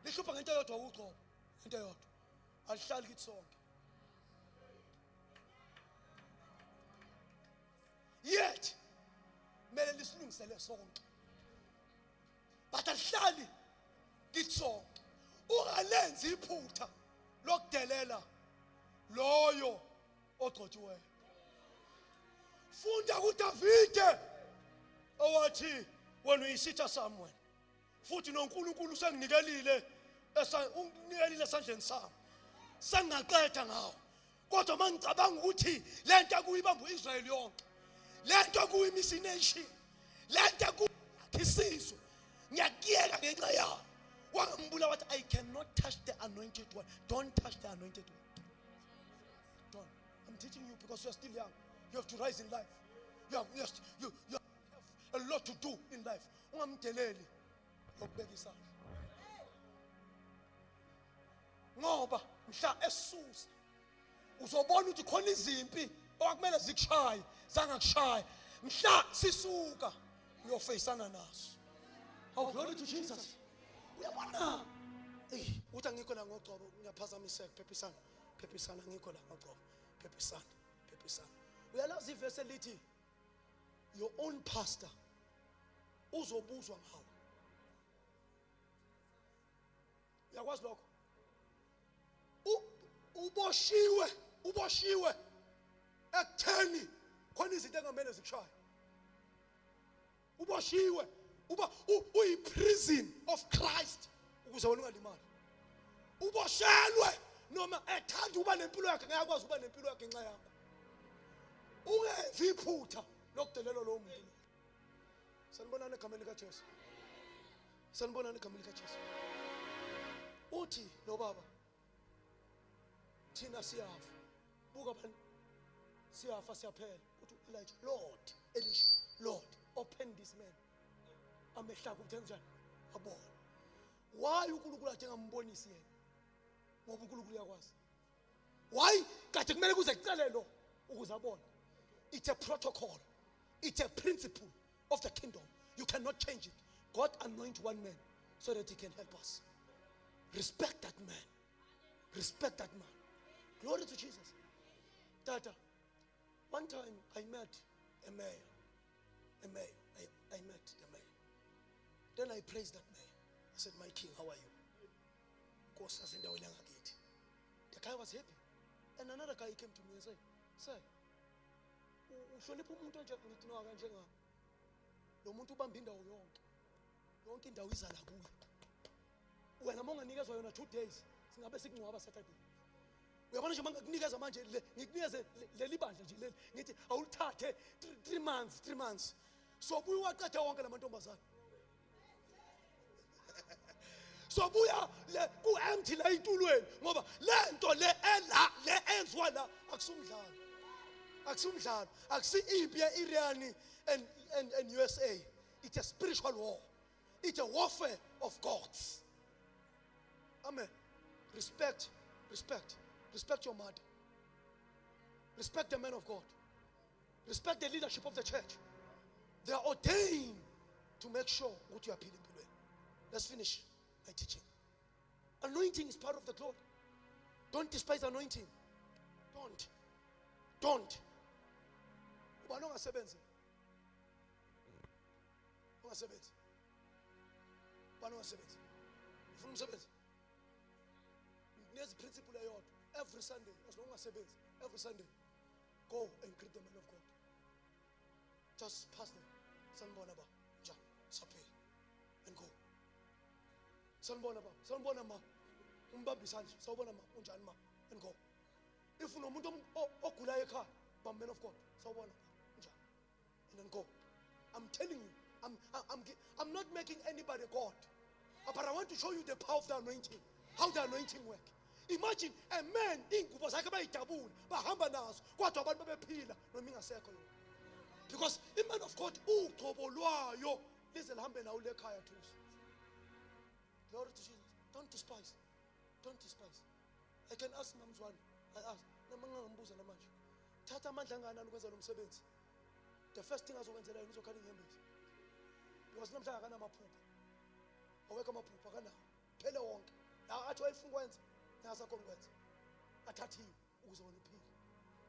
lihlupha ngento yodwa uqobo into yodwa alihlali kithi sonke yet mele lisilungisele sonke but alihlali kithi sonke ungalenzi iphutha lokudelela loyo ogcotshiweyo funda kuDavide owathi wena uyisitha sami wena futhi noNkulunkulu usenginikelile unikelile esandleni sami sengaqeda ngawo kodwa mangicabanga ukuthi lento kuyibamba uIsrael yonke lento kuyimissionation lento kuyisizwe ngiyakiyeka ngenxa yawo wangambula wathi I cannot touch the anointed one. Don't touch the anointed one. Don't. I'm teaching you because you're still young. You have to rise in life. You have a lot to do in life. Ungamdeleli lokubeka isandla. Ngoba mhla esusa uzobona ukuthi khona izimpi okumele zikushaye zangakushaye mhla sisuka uyofacana naso. Oh, glory to Jesus. Uyabona uthi angikho la ngogcobo ngiyaphazamiseka phephisana ngikho la ngogcobo phephisana uyalazi ivesi lithi your own pastor uzobuzwa ngawo uyakwazi lokho uboshiwe ekutheni khona izinto engamele zikushaye uboshiwe uyi-prison of Christ ukuze wena ungalimali uboshelwe noma ethanda uba nempilo yakhe ngiyakwazi uba nempilo yakhe ngenxa yakho ungenzi iphutha lokudelela lo muntu sanibonana egameni likaJesu uthi lo baba thina siyafa buka bani siyafa siyaphela uthi Elijah Lord open this man amehla ukuthenjani abona why uNkulunkulu athi ngambonisi yena ngoba uNkulunkulu uyakwazi why kade kumele kuze kucele lo ukuze abone it's a protocol it's a principle of the kingdom you cannot change it God anoint one man so that he can help us respect that man glory to Jesus Tata one time I met a mayor I met the mayor then I praised that mayor I said my king how are you Nkosi asendaweni yangakithi the guy was happy and another guy came to me and said sir uhlonipha umuntu nje ngithi no kanje nga lo muntu ubamba indawo yonke indawo izala kuye wena monganikezwa yona 2 days singabe sikungcwaba Saturday uyabona nje mangakunikeza manje ngikunikeze leli bandla nje leli ngithi awulithathe 3 months so buya waqeda wonke lamantombazana so buya ku empty la intulweni ngoba lento le enzwa la akusumdlalo akusi-impi ye-Iran and USA it's a spiritual war it's a warfare of gods amen respect your mother respect the men of God respect the leadership of the church they are ordained to make sure what you are appealing to. Let's finish my teaching. Anointing is part of the glory. Don't despise anointing. Don't. Ubani ongasebenzi? Ungasebenzi. Ubani ongasebenzi? Ufuna umsebenzi? There's a principle ayodwa. Every Sunday, as long as ungasebenzi, every Sunday, go and greet the men of God. Just pass them. Sanibona ba, ja, saphe, and go. Sanibona ma, umbambi isandla, sawubona ma, unjani ma, and go. If unomuntu ogula ekhaya, ba men of God, sawubona, unjani, and then go. I'm telling you, I'm making anybody God. But I want to show you the power of the anointing. How the anointing works. Imagine a man ingubo zakhe bayidabula bahamba nazo kodwa abantu bebephila noma ingasekho yona. Because a man of God ugcobo lwayo lize lihambe nawo lekhaya thusi. Glory to Jesus. Don't despise. Don't despise. I can ask Mamzwane. I ask. Namangambuza namanje. Thatha amandla angana ukwenza lo msebenzi. The first thing azokwenzela yena uzokhala inyembezi. Because namhlanje akana amaphupho. Awekho amaphupho akana. Phele wonke. La athi wayifuna ukwenza, ngasakho ukwenza. Athathiwe ukuze wona uphile.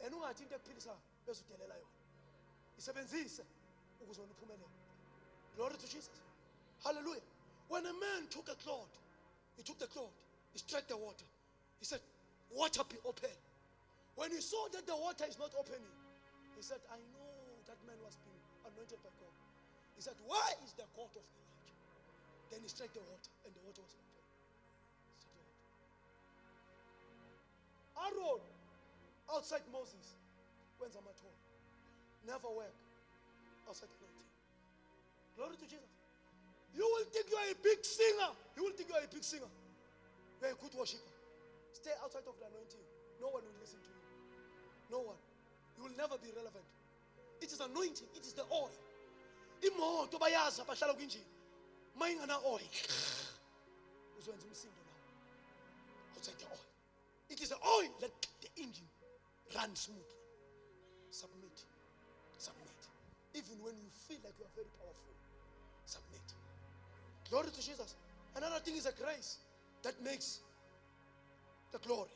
And ungathi into ekuphilisa bese udelela yona. Isebenzise ukuze wona uphumelele. Glory to Jesus. Hallelujah. When a man took a cloth, he took the cloth, he struck the water. He said, water be open. When he saw that the water is not opening, he said, I know that man was being anointed by God. He said, where is the God of Elijah? Then he struck the water, and the water was open. Aaron, outside Moses, when's Amator? Never work outside anointing. Glory to Jesus. You will think you are a big singer. You will think you are a big singer. You are a good worshiper. Stay outside of the anointing. No one will listen to you. No one. You will never be relevant. It is anointing. It is the oil. Imoto bayaza bahlala kwinjini. Mayingana oil. Uzwenza umsindo nawo. Outside the oil. It is the oil that the engine runs smoothly. Submit. Submit. Even when you feel like you are very powerful, submit. Glory to Jesus. Another thing is a grace that makes the glory.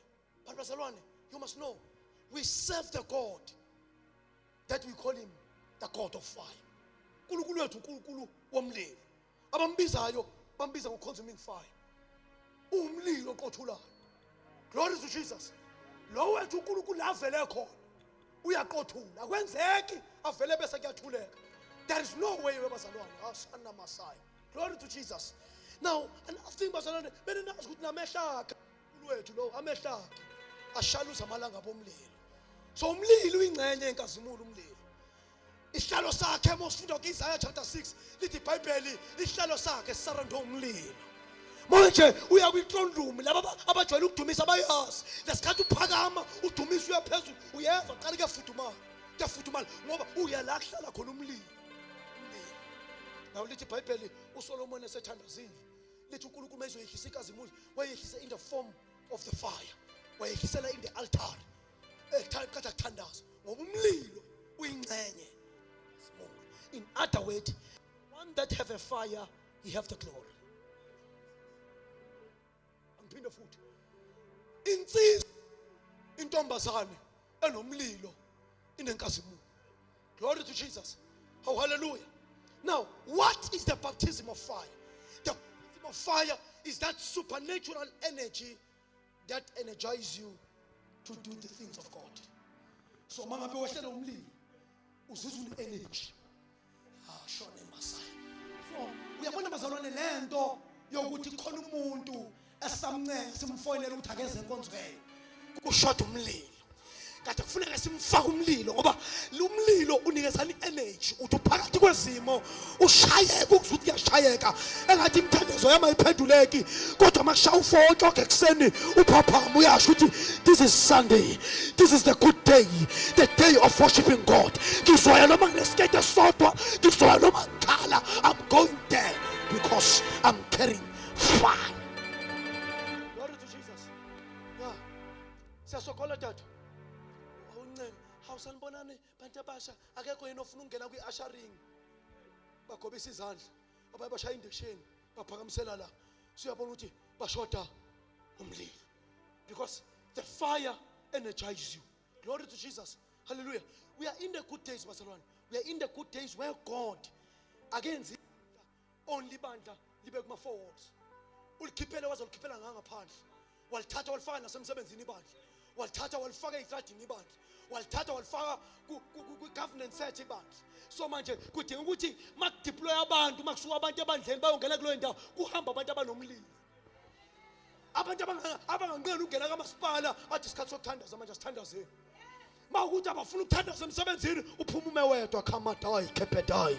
But Barcelona, you must know, we serve the God that we call him the God of fire. Kulukulu wethu uNkulunkulu womlilo. Abambizayo bambiza ngo-consuming fire. Umlilo oqothulayo. Glory to Jesus. Lo wethu uNkulunkulu avele khona. Uyaqothula. Akwenzeki avele bese kuyathuleka. There is no way webazalwane. Asana Messiah. Glory to Jesus. Now, another thing bazalwane, bene nazi ukuthi namehlaka uNkulunkulu wethu lo amehlaka ashaluza amalanga bomlilo. So umlilo uyingcenye yenkazimulo umlilo. Isihlalo sakhe mosifunda kuIsaiah chapter 6 lithi iBhayibheli isihlalo sakhe sisarando umlilo. Manje uya kwi-throne room laba abajwayele ukudumisa abayazi. Lesikhathi uphakama udumisa uya phezulu uyezwa qala kuyafudumala. Kuyafudumala ngoba uya la kuhlala khona umlilo. Now lithi iBhayibheli uSolomon esethandazile. Lithi uNkulunkulu mezoyehlisa inkazimulo wayehlisa in the form of the fire. Wayehlisela in the altar. Ekhatha kuthandaza ngoba umlilo uyingcenye. In other words, one that have a fire, he have the glory. Angiphinde futhi. Insizwa intombazane enomlilo inenkazimulo. Glory to Jesus. Oh, hallelujah. Now, what is the baptism of fire? The baptism of fire is that supernatural energy that energizes you to do the things of God. So, mama be washela umlilo. Uzizwa energy. Shone Messiah. So, uyabona bazalwane lento yokuthi khona umuntu esamncela simfonela ukuthi akeze enkonzweni. Kushoda umlilo. Kade kufuneka simfake umlilo ngoba lo mlilo unikezana i-energy uthi phakathi kwezimo ushayeka ukuze uthi uyashayeka engathi imthandazo yami ayiphenduleki kodwa makushaya u4 o'clock ekseni uphaphama uyasho ukuthi this is Sunday, this is the good day, the day of worshiping God. Ngizoya noma nginesikete sodwa, ngizoya noma ngikhala, I'm going there because I'm carrying fire. Glory to Jesus. Yeah. Siyasokola tata. Sanibonani bantu abasha akekho yena ofuna ukungena kwi-ushering bagobisa izandla abaye bashaya indisheni baphakamisela la siyabona ukuthi bashoda umlilo because the fire energizes you. Glory to Jesus. Hallelujah. We are in the good days, bazalwane. We are in the good days where God agenzi only bandla libe kuma forwards ulikhiphele wazolikhipela ngaphandle walithatha walifaka nasemsebenzini ibandla walithatha walifaka ezitradini ibandla walithatha walifaka ku-governance set ibandla. So manje kudinga ukuthi makudeploy abantu makusuka abantu ebandleni bayongena kuleyo ndawo kuhamba abantu abanomlilo abantu abangangena ukungena kamasipala athi isikhathi sokuthandaza manje sithandazeni mawukuthi abafuna ukuthandaza emsebenzini uphuma ume wedwa khamadayi khephedayi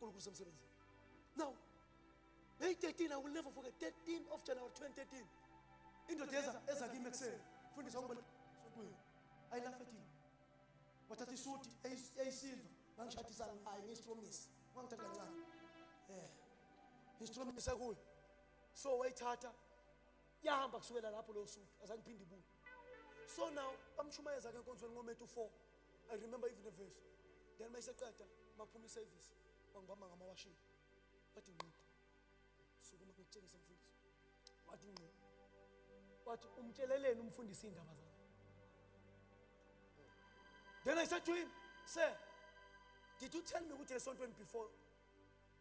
uNkulunkulu semsebenzini. Now, May 13, I will never forget, 13th of January 2013. Indoda eza kimi ekuseni. Fundisa ngibona sontweni. I laugh at him. Wathatha isuti eyisilver, bangishathisa ngayo ngestromisi. Ngangithatha kancane. Instromisi kuyo. So wayithatha yahamba kusukela lapho lo suti, azangiphindi ibuye. So now bamshumayeza ke enkonzweni ngoMetu 4. I remember even the verse. Then mayiseqeda maphuma iservice. Bangibamba ngamawashini. Wathi ngqo. Sukuma ngikutshengisa umfundisi. Wathi ngqo. Wathi umtsheleleni umfundisi indaba zakhe. Then I said to him, "Sir, did you tell me ukuthi esontweni before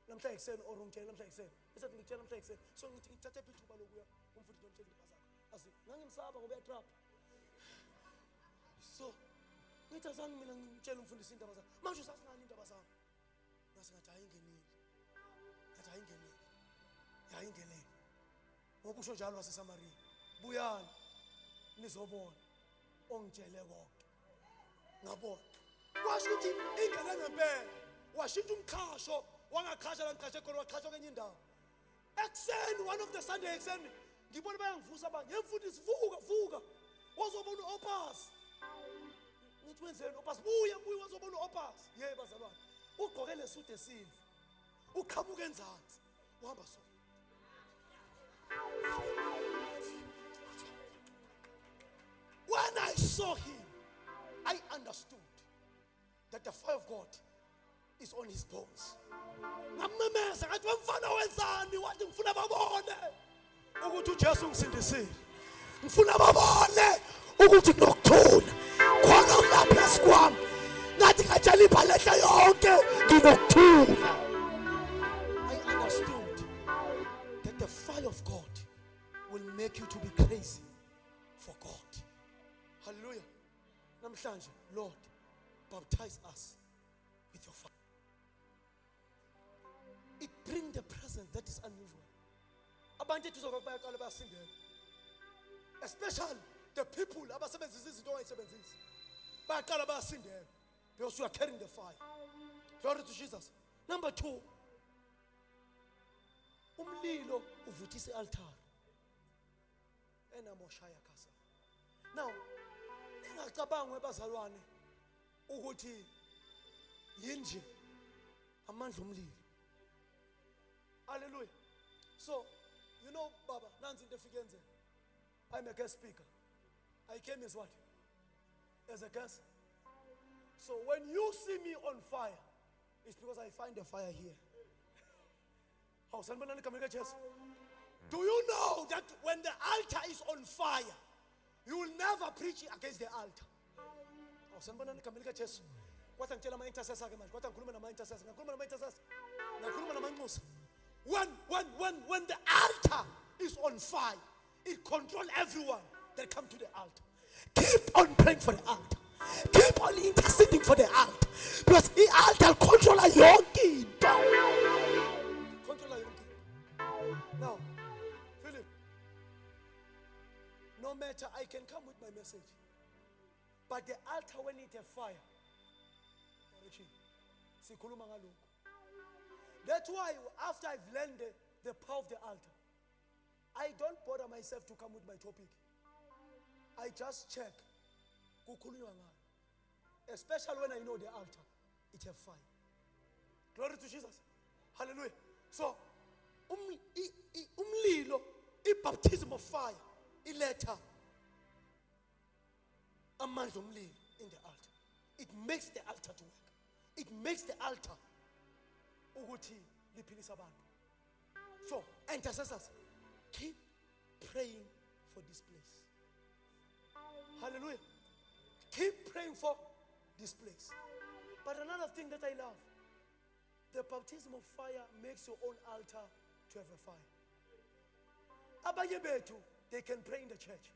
namhla ekseni or ungitshela namhla ekseni?" He said ngitshela namhla ekseni. So ngithi ngithathe ithuba lokuya umfundisi nomtshela indaba zakhe. Asi ngangimsaba ngoba uyatrap. So ngithi azange mina ngitshela umfundisi indaba zakhe. Manje usasingani indaba zakhe? Ngasingathi ayingenile. Ngathi ayingenile. Ayingenile. Ngoba usho njalo waseSamaria. Buyani nizobona ongitshele konke. Ngabona. Washo ukuthi ingane ngempela. Washintsha umkhasho, wangakhasha la ngikhashe khona waqhashwa kwenye indawo. Ekseni one of the Sunday ekseni ngibona bayangivusa ba ngemfundisi vuka. Wazobona uOpas. Ngithi wenzeni uOpas? Buya wazobona uOpas. Yebo bazalwane. Ugqoke lesuit esilva. Uqhamuka enzansi. Uhamba so. When I saw him, I understood that the fire of God is on his bones. Ngamemeza ngathi wemfana wenzani wathi ngifuna babone ukuthi uJesu ngisindisile. Ngifuna babone ukuthi kunokuthula khona kulapha esikwami. Ngathi ngajala ibhalehla yonke nginokuthula. I understood that the fire of God will make you to be crazy for God. Hallelujah. Namhlanje, Lord, baptize us with your fire. It brings the presence that is unusual. Abantu ethu bayaqala bayasindela. Especially the people abasebenzisa izinto ongayisebenzisi. Bayaqala bayasindela because you are carrying the fire. Glory to Jesus. Number 2. Umlilo uvuthisa i-altar. Enamoshaya kasa. Now, ngingacabanga bazalwane ukuthi yinje amandla omlilo. Hallelujah. So, you know, Baba, nansi into efike yenze. I'm a guest speaker. I came as what? As a guest. So when you see me on fire, it's because I find the fire here. Do you know that when the altar is on fire, you will never preach against the altar? When the altar is on fire, it controls everyone that come to the altar. Keep on praying for the altar. Keep on interceding for the altar. Because the altar controls your kingdom. Control your kingdom. Now, Philip, no matter, I can come with my message. But the altar, when it has fire, that's why after I've learned the power of the altar, I don't bother myself to come with my topic. I just check. Especially when I know the altar, it has fire. Glory to Jesus. Hallelujah. So, umlilo, baptism of fire, ileta amandla omlilo in the altar. It makes the altar to work. It makes the altar ukuthi liphilisa abantu. So, intercessors, keep praying for this place. Hallelujah. Keep praying for this place. But another thing that I love, the baptism of fire makes your own altar to have a fire. Abanye bethu, they can pray in the church,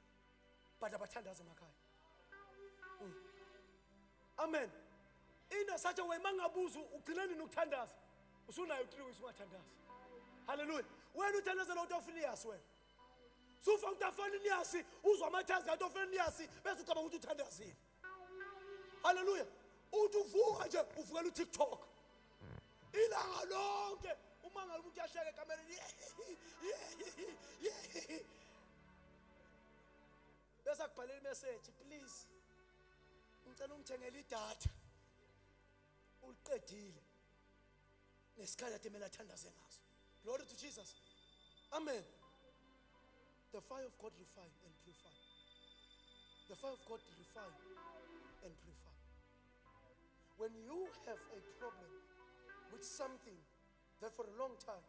but abathandaza emakhaya. Amen. In such a way, mangabuzu ugcinani nokuthandaza. Usunayo 3 weeks ungathandaza. Hallelujah. When uthandaza lo utofilias wena. Sufa utafilias, uzwa amathandaza utofilias, bese ucaba ukuthi uthandazile. Hallelujah. Uvuka nje uvukela uTikTok. ilanga lonke uma ngabe umuntu yahleka kamereni bese akubhalela imessage, please ngicela ungithengele idatha uliqedile nesikhathi athemela athandaze ngaso. Glory to Jesus. Amen. The fire of God refine and purify. The fire of God refine and purify. When you have a problem with something that for a long time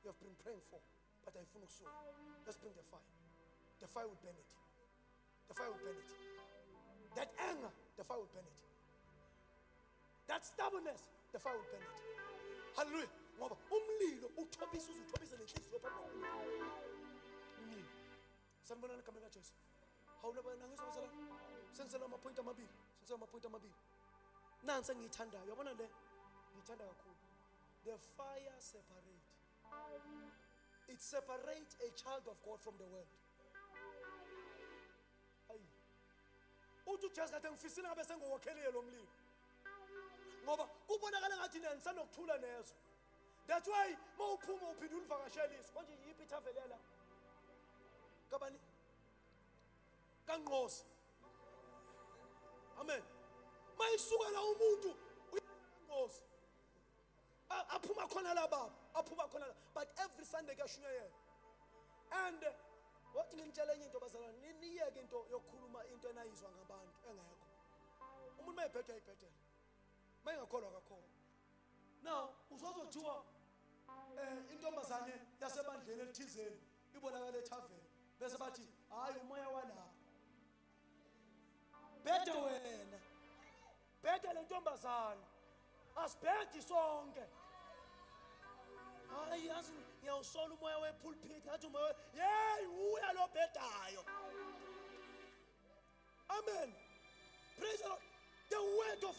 you have been praying for, but I feel so, let's bring the fire. The fire will burn it. The fire will burn it. That anger, the fire will burn it. That stubbornness, the fire will burn it. Hallelujah. Ngoba umlilo uthobisa uzuthobisa lenhliziyo phambi kwaNkulunkulu. Umlilo. Sanibonana kambe kaJesu. Hawulaba nangisebenzela. Senzela amaphoint amabili. Senzela amaphoint amabili. Nansi engiyithandayo. Uyabona le? Ngiyithanda kakhulu. The fire separate. It separates a child of God from the world. Ayi. Uthi Jesu kathi ngifisile ngabe sengiwokhelile lo mlilo. Ngoba kubonakala ngathi nisanokuthula nezo. That's why mawuphuma uphinde ulivakashelise. Manje yiphi ithavelela? Kabani? Kanqosi. Amen. Mayisukela umuntu uyanqosi. Aphuma khona la baba, aphuma khona la. But every Sunday kuyashunywa yena. And wathi ngimtshela enye into bazalwane, niyeke into yokukhuluma into enayizwa ngabantu engekho. Umuntu mayebhedwa ayibhedela. Mayingakholwa akakholwa. Now uzozothiwa intombazane yasebandleni elithizeni ibonakala ethaveni bese bathi hayi umoya walapha. Bhede wena. Bhede le ntombazane. Asibhedi sonke. Hayi yazi ngiyawusola umoya wepulpit ngathi umoya hey uya lo bhedayo. Amen. Praise the Lord. The word of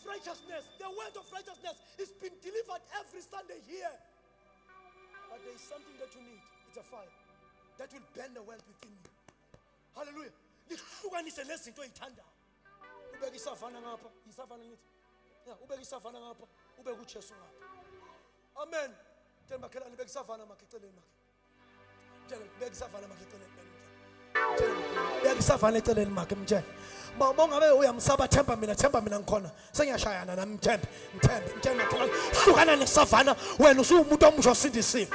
righteousness is being delivered every Sunday here. But there is something that you need. It's a fire that will burn the world within you. Hallelujah. Lihlukanise lezinto oyithanda. Ubeka isavana ngapha, isavana ngithi. Yeah, ubeka isavana ngapha, ubeka uJesu ngapha. Amen. Tell makhelani ubeka isavana makhe eceleni makhe. Tell ubeka isavana makhe eceleni makhe. Ubeka isavana eceleni makhe mtshela. Bongabe uyamsaba themba mina ngikhona sengiyashayana nami mthembe mtshela makhelani hlukana nesavana wena usumuntu omusha osindisiwe.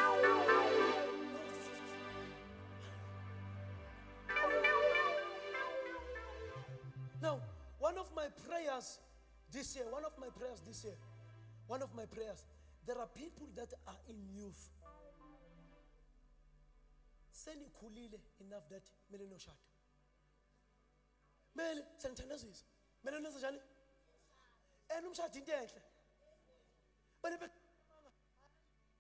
Now one of my prayers this year, there are people that are in youth. Senikhulile enough that mele noshada. Mele senithandazisa. Mele nenza njani? Umshado into enhle. Bale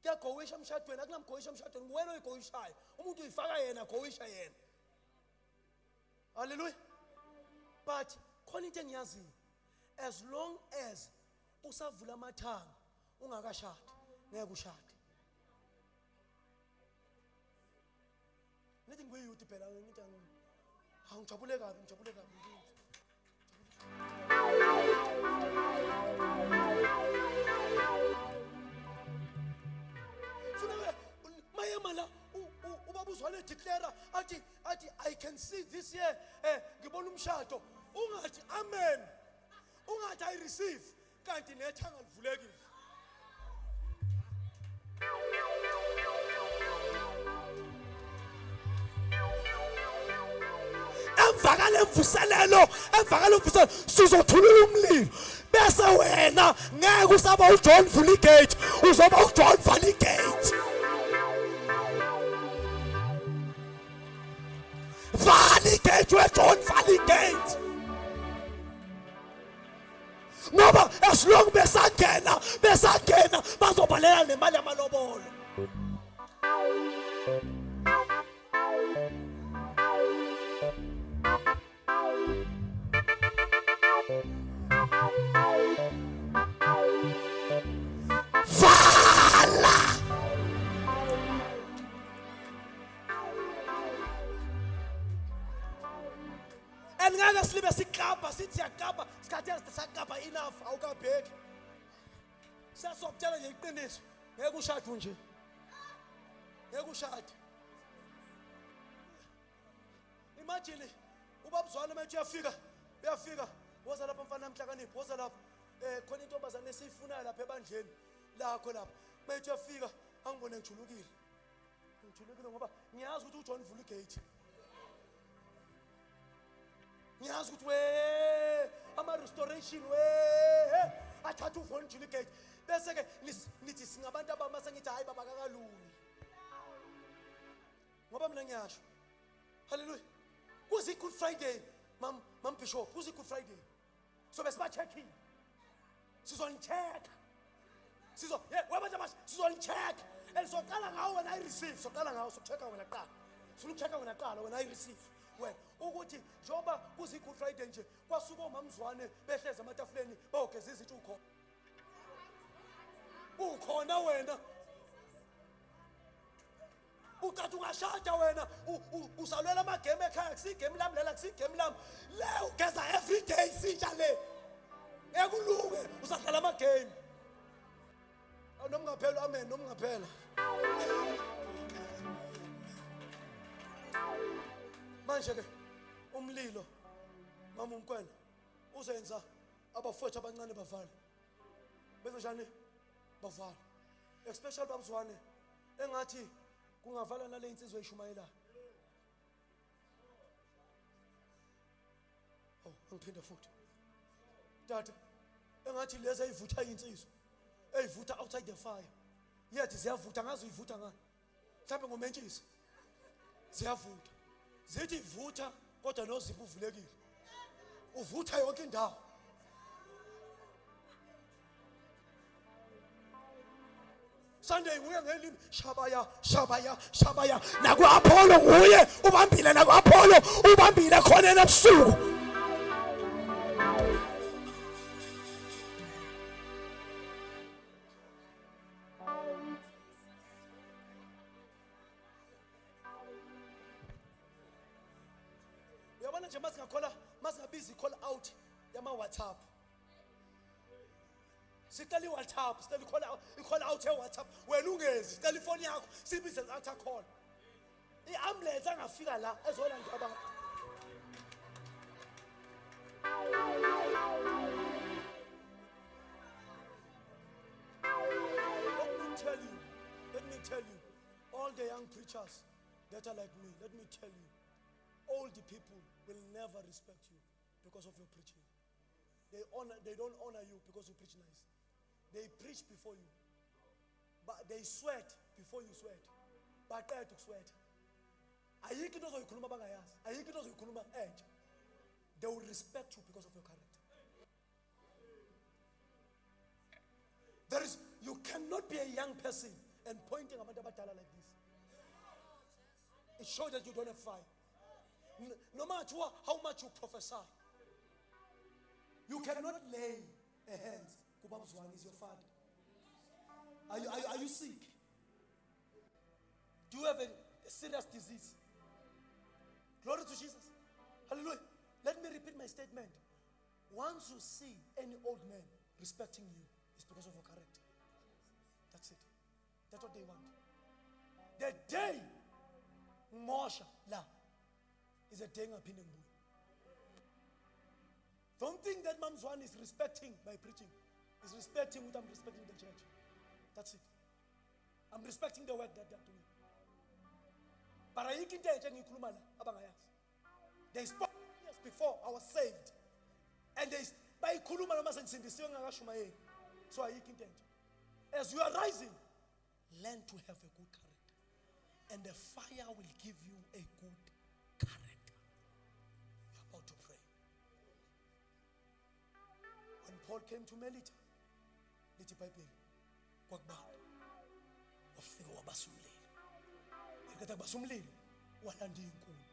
kuyagowisha emshadweni, akunamgowisha emshadweni, wena oyigowishayo. Umuntu uyifaka yena gowisha yena. Hallelujah. But khona into engiyaziyo, as long as usavula amathanga ungakashadi ngeke ushade. Nithi ngiyuthi phela ngithi ngijabule kabi. Funeka mayemala ubaba uzwane declare athi I can see this year ngibona umshado ungathi amen ungathi I receive kanti nethanga livulekile. Emvakale mvuselelo sizothulula umlilo bese wena ngeke usaba uJohn Vuligate uzoba uJohn Valigate. Valigate weJohn Valigate. Ngoba as long besangena bazobhalela nemali yamalobolo. Ngeke silibe sikapa sithi yakapa sikhathi sakapa enough awukabheki. Sasokutshela nje iqiniso. ngeke ushade nje, ngeke ushade. Imagine ubabuzwana manje uyafika woza lapha mfana namhlakaniphi, woza lapha khona intombazane esiyifunayo lapha ebandleni lakho lapha. Manje uyafika angibone ngijulukile ngoba ngiyazi ukuthi uJohn uvula igate, ngiyazi ukuthi ama restoration athatha uvula igate. Bese ke nithi singabantu abamase ngithi hayi baba kakalungi ngoba mina ngiyasho. Hallelujah. Kuzi Good Friday, Mam Bishop, kuzi Good Friday. So besiba checking. Sizonicheck. Webona manje sizonicheck. Elizoqala ngawo wena I receive, soqala ngawo sochecka wena qala. Suluchecka wena qala wena I receive. Wena ukuthi njoba kuzi Good Friday nje kwasuka omamzwane behleza amatafuleni bawugeza izinto ukhona wena. Ukathi ungashada wena usalwela amagame ekhaya, kusigame lami lela, kusigame lami le ugeza every day sintsha le ekulunge usadlala amagame. Nomngaphela, amen, nomngaphela. Manje ke umlilo mama umkwena uzenza abafowethu abancane bavala. Bese njani bavala, especially babuzwane engathi kungavala nale insizwe eyishumayelayo. Angiphinde futhi tata engathi lezi eyivutha insizwe eyivutha outside the fire, yethi ziyavutha ngazo uyivutha ngani mhlawumbe ngomentshisi ziyavutha zithi ivutha kodwa nozipho uvulekile, uvutha yonke indawo. Sunday nguye ngelimi shabaya naku Apollo nguye ubambile, naku Apollo ubambile khona ebusuku. Uyabona nje masingabizi call out yama WhatsApp. Sicela iWhatsApp, sicela i-call out eWhatsApp. Wena ungezi, sicela ifoni yakho sibize altar call. I-ambulance angafika la ezolanda abantu. Let me tell you, all the young preachers that are like me, let me tell you, all the people will never respect you because of your preaching. They don't honor you because you preach nice. They preach before you, but they sweat before you sweat. But try to sweat. Ayiki dozo yikhuluma bangayazi. Ayiki dozo yikhuluma edge. They will respect you because of your character. You cannot be a young person and pointing abantu abadala like this. It shows that you don't have fire. No matter how much you prophesy, you cannot lay a hand. Kubabuzwane is your father. Are you sick? Do you have a serious disease? Glory to Jesus. Hallelujah. Let me repeat my statement. Once you see any old man respecting you, it's because of your character. That's it. That's what they want. The day Moshe la is a day of opinion. Don't think that Mam's one is respecting by preaching. Is respecting what I'm respecting the church. That's it. I'm respecting the work that they're doing. But they spoke years before I was saved. And they by kuluma so as you are rising, learn to have a good character. And the fire will give you a good character. You're about to pray. When Paul came to Melita, lithi iBhayibheli kwakubanda wafika wabasumlilo. Ekatha basumlilo walanda inkulu.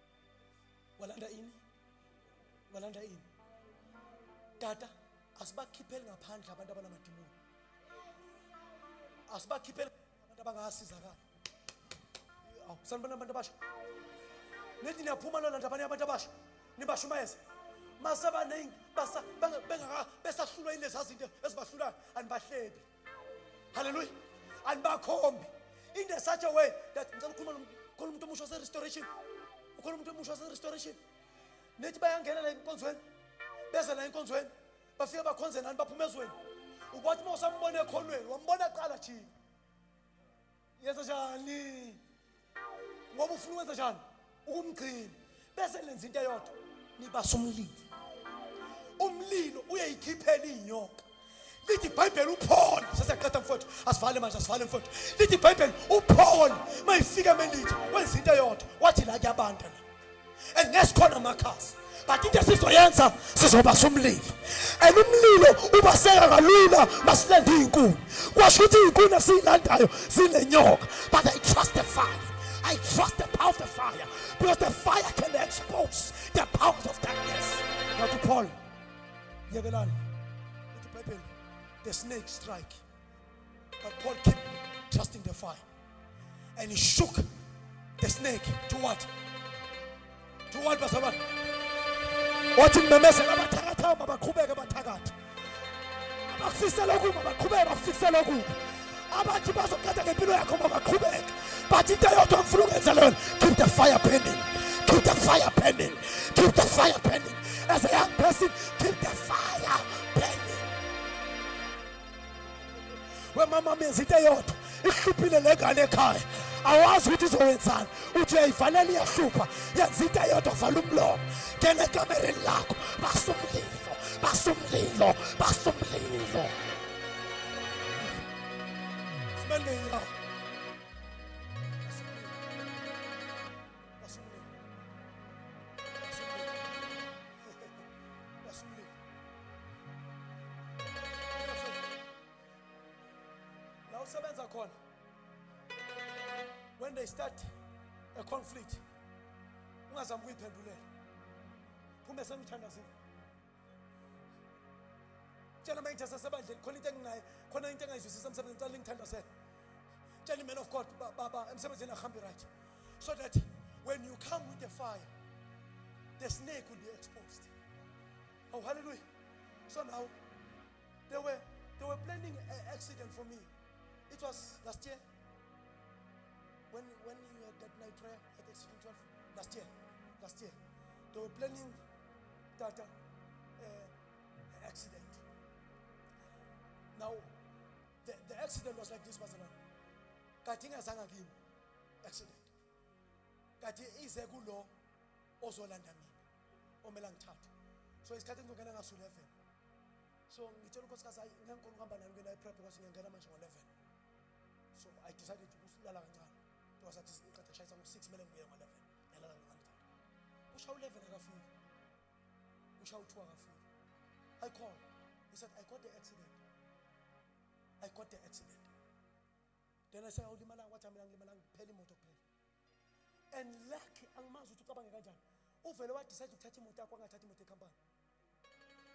Walanda ini? Tata asibakhipheli ngaphandle abantu abanamadimoni. Asibakhipheli abantu abangasizakala. Sanibona abantu abasha. Nithi niyaphuma lona ndabani abantu abasha. Nibashumayeza. Masaba ningi besahlulwa ilezi zinto ezibahlulayo anibahlebi. Hallelujah. anibakhombi in such a way that ngicela khona umuntu omusha restoration ukhona umuntu omusha restoration nethi bayangena la enkonzweni bese la enkonzweni bafika bakhonze nani baphuma ezweni ubathi mawusambona ekhonweni wambona qala thina yenza njani ngoba ufuna ukwenza njani ukumgcina bese lenza into eyodwa nibasa umlilo uyayikhiphela inyoka lithi iBhayibheli uPaul sesiyaqeda mfowethu asivale mfowethu lithi iBhayibheli uPaul mayifika emelitha wenza into eyodwa wathi la kuyabanda la and ngesikhona amakhasi but into esizoyenza sizobasa umlilo and umlilo ubaseka kalula masilanda izinkuni kwasho ukuthi izinkuni esilandayo zilenyoka but I trust the fire. I trust the power of the fire because the fire can expose the powers of darkness. Now to Paul, yekelani with the Bible, the snake strike, but Paul kept trusting the fire, and he shook the snake to what? To what, Basaban? What in the message? Abathakatha mabaqhubeke bathakatha. Abafisela ukuba baqhubeke bafisela ukuba. Abathi bazoqeda ngempilo yakho mabaqhubeke. But into yodwa mfuna ukwenza leyo keep the fire burning. Keep the fire burning. Keep the fire burning. As a young person, keep the fire burning. When mama menza into yodwa ihluphile lengane ekhaya awazi ukuthi izowenzani uthi uyayivalela iyahlupha yenza into yodwa vala umlomo ngena ekamereni lakho basumlilo simele la usebenza khona when they start a conflict ungazama ukuyiphendulela phume semthandazini tshela manje sasebandleni khona into enginayo khona into engayizwisisa emsebenzini ngicela ngithandazele tshela man of God baba emsebenzini ahambe right so that when you come with the fire the snake will be exposed. Oh hallelujah. So now they were planning an accident for me. It was last year when you had that night prayer at Exodus 12. Last year they were planning that an accident. Now the accident was like this, Pastor. Katinga zanga kimi accident. Kati ize kulo ozolanda mina omela ngithatha. So isikhathi ngizongena ngaso 11. So ngitshela unkosikazi hayi ngengikho ngihamba nayo ngena prep because ngiyangena manje ngo11. So I decided to usulala kancane. Because athi ngiqeda shayisa ngo6 kumele ngibuye ngo11. Yalala kancane. Ushawu 11 akafiki. Ushawu 2 akafiki. I called. He said I got the accident. Then I said awulimala what time ngilimala ngiphela imoto kuphela. And lucky angimazi ukuthi ucabange kanjani. Uvele wa decide ukuthatha imoto yakho angathatha imoto ecompany.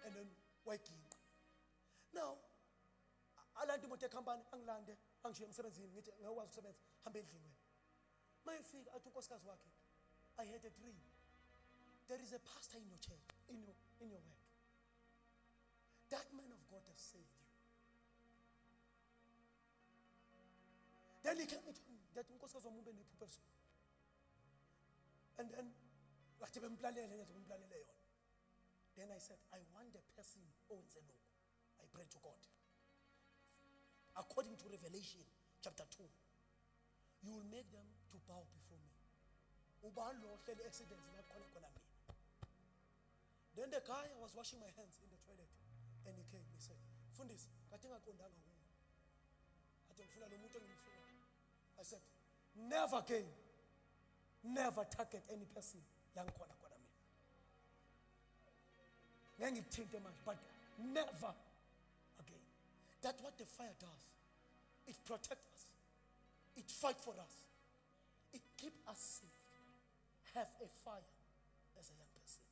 And then wayiginqa. Now alanda imoto ecompany angilande angishiye emsebenzini ngithi ngiyakwazi ukusebenza hamba endlini wena. Mayifika athi unkosikazi wakhe I had a dream. There is a pastor in your church in your work. That man of God has saved you. Then he came to me that unkosikazi wamube nephupho. And then then I said, I want the person owns a look. I pray to God. According to Revelation chapter 2, you will make them to bow before me. Then the guy, I was washing my hands in the toilet, and he came. He said, Fundis, I said, never again. Never target any person. But never again. That's what the fire does. It protects us. It fights for us. It keeps us safe. Have a fire as a young person.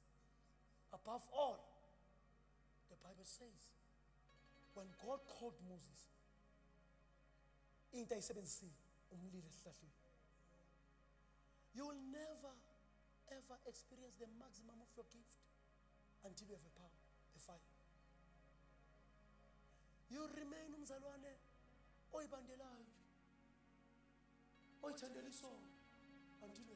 Above all, the Bible says, when God called Moses, in the 7th you will never ever experience the maximum of your gift until you have a power, a fire. You remain umzalwane oyibandelayo oyithandela isono until you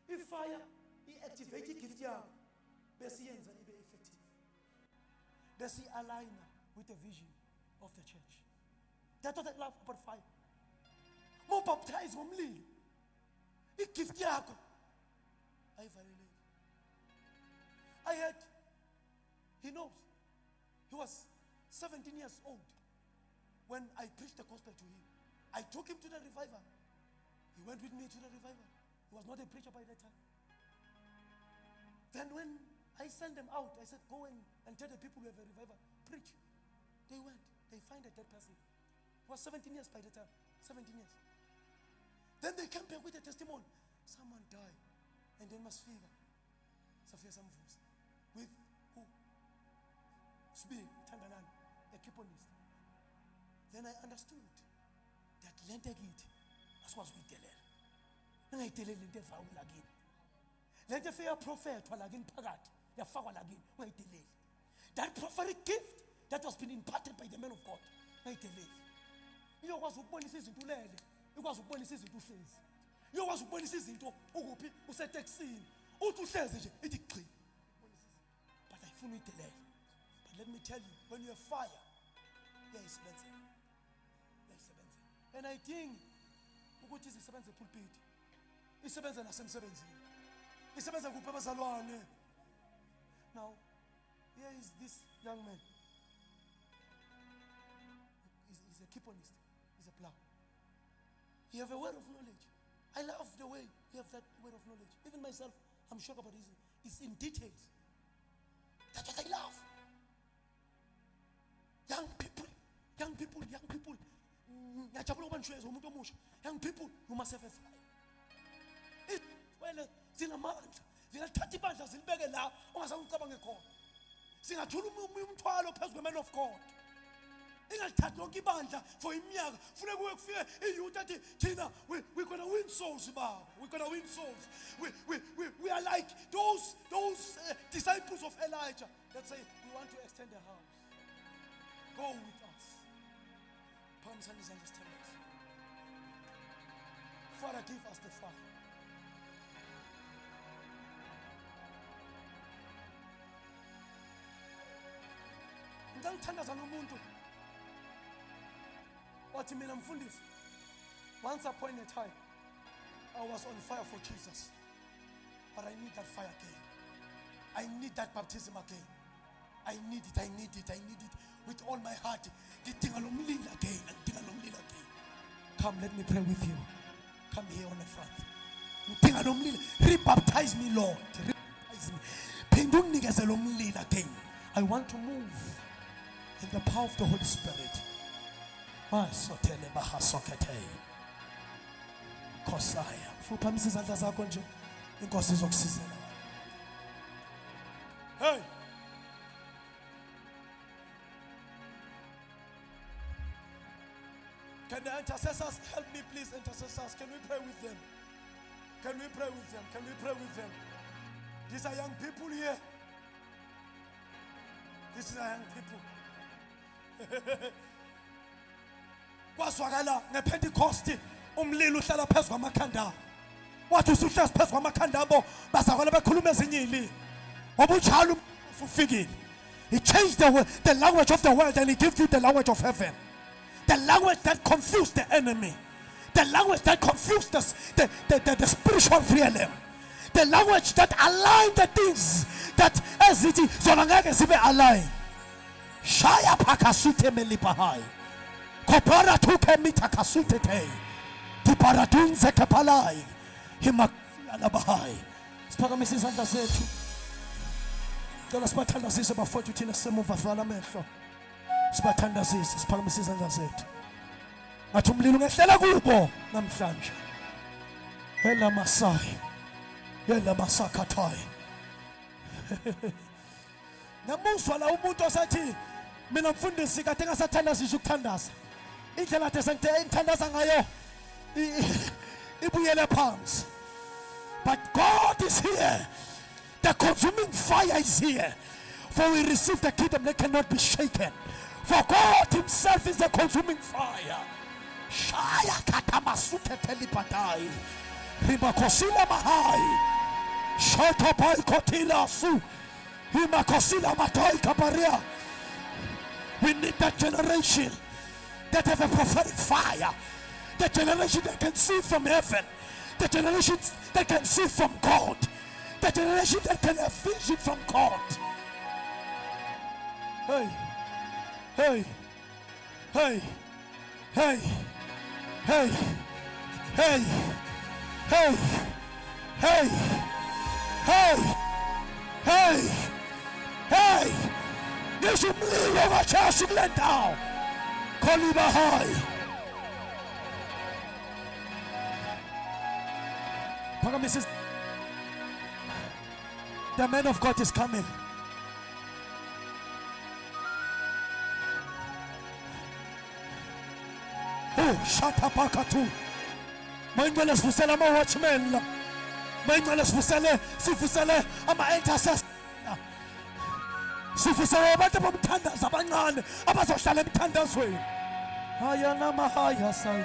have a fire. Ifire i-activate igift yakho bese yenza ibe effective, bese i-align with the vision of the church. That's what I love about fire. More baptized ngomlilo, igift yakho ayivaleleki. I heard, he knows, he was 17 years old when I preached the gospel to him. I took him to the revival. He went with me to the revival. He was not a preacher by that time. Then when I sent them out, I said, go and tell the people we have a revival. Preach. They went. They find a dead person. He was 17 years by the time. 17 years. Then they came back with a testimony. Someone died. And then Masfika. Safia Samfus. With who? Speak, Tandanan, a Kiponist. Then I understood that lentekit asikwazi ukuyitelela. Ungayiteleli into evayo lakini. Lento efika prophet walakini phakathi yafakwa lakini ungayiteleli. That prophetic gift that was been imparted by the man of God. Ungayiteleli. Iyokwazi ukubonisa izinto ulele, ikwazi ukubonisa izinto uhlezi. Iyokwazi ukubonisa izinto ukuphi useteksini. Uthi uhlezi nje ithi gqi. But ayifuni uyitelele. But let me tell you, when you have fire, iyayisebenza. And I think ukuthi isebenza epulpit, isebenza nasemsebenzini, isebenza kuphi abazalwane. Now, here is this young man. He's a Kiponist. He's a plow. He have a word of knowledge. I love the way he have that word of knowledge. Even myself, I'm shocked about it. It's in details. That's what I love. Young people. Young people. Young people, you must have a fire. Well, zinamandla. Zingathatha ibandla zilibeke la ongazangicabange khona. Singathula umthwalo phezu kweman of God. Ingathatha lonke ibandla for iminyaka. Funeka kuye kufike iyouth athi thina we're going to win souls baba. We're going to win souls. We are like those disciples of Elijah that say we want to extend the house. Go with us. Palms and understand us. Father, give us the fire. Ngithandaza nomuntu wathi mina mfundisi, once upon a time I was on fire for Jesus, but I need that fire again. I need that baptism again. I need it with all my heart. Come, let me pray with you. Come here on the front. Rebaptize me, Lord. Rebaptize me. I want to move in the power of the Holy Spirit. Hey! Can the intercessors help me, please? Intercessors, can we pray with them? Can we pray with them? Can we pray with them? These are young people here. These are young people. Kwaswakala ngePentecost umlilo uhlala phezu kwamakhanda. Wathi usuhlezi phezu kwamakhanda abo bazakwala bekhuluma ezinye ilimi. Ngoba unjalo ufikile. He changed the language of the world and he gives you the language of heaven. The language that confused the enemy. The language that confused the spiritual realm. The language that aligned the things that as it is zonangeke sibe aligned. Shaya pakasute melipahai. Kopara tuke mitakasute te. Tiparadunze kapalai. Himakia labahai. Spakamisi santa setu. Dola spatanda sisi bafoti tina semu vafala mesho. Spathanda sisi siphakamise izandla zethu ngathi umlilo ngehlela kubo namhlanje hela masai hela masakhathai namuzwa la umuntu osathi mina mfundisi kade ngasathandazisa ukuthandaza indlela ade sengithandaza ngayo ibuyele phansi. But God is here. The consuming fire is here. For we receive the kingdom that cannot be shaken. For God himself is the consuming fire. Shaya katamasute telipatai. Rimakosila mahai. Shata pai kotila su. Rimakosila matai kabaria. We need that generation that have a prophetic fire. The generation that can see from heaven. The generation that can see from God. The generation that can have vision from God. Hey, hey, hey, hey, hey, hey, hey, hey, hey, hey, hey. You should believe over church let down. Koliba high. Mrs. The man of God is coming. Oh, shut up, Akatu. Mindfulness for Salama watchmen. Mindfulness for Sale, Sifusale, and my intercessor. Sifusale, but the Tandas, Abangan, Abaso Shalem Tandas way. Hayana Mahaya say.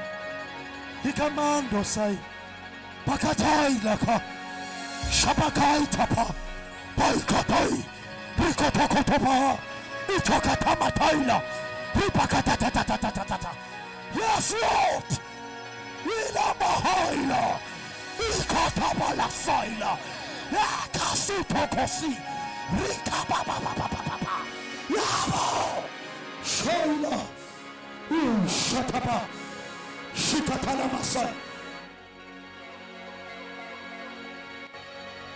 He commando say. Pakatai laka. Shabakai tapa. Paikatai. Rikotokotopa. Itokatamatai. Ripakatatatatatatata. Yes, Lord. Ilamahaila. Ikatabala saila. Yakasutokosi. Rikababababababa. Yabo. Shaila. Shatapa. Shikatala masai.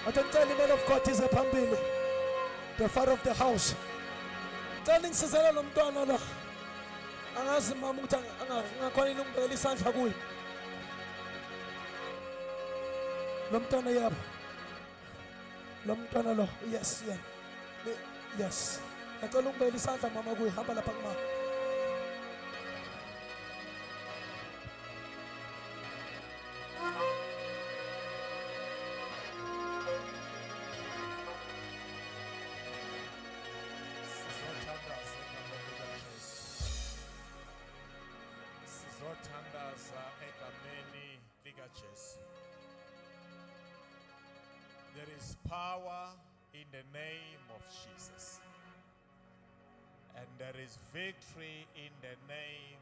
I can tell the man of God is a pambili, the father of the house. Telling Cesare Lomdana, and as Mamuta, and calling him the Lisan Fagui. Lomdana Yab. Lomdana Lo, yes, yes. I call him the Lisan Mamagui, Hamala Pagma. There is power in the name of Jesus, and there is victory in the name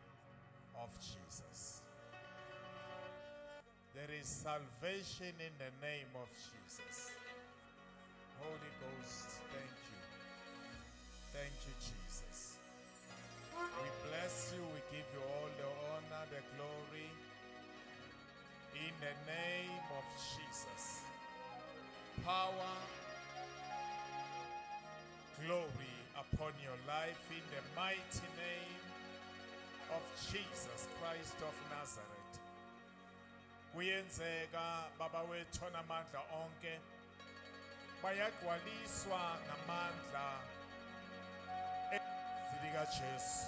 of Jesus. There is salvation in the name of Jesus. Holy Ghost, thank you. Thank you, Jesus. We bless you. We give you all the honor, the glory. In the name of Jesus. Power, glory upon your life in the mighty name of Jesus Christ of Nazareth. Kuyenzeka baba wethu onamandla onke bayagcwaliswa ngamandla zilika Jesu.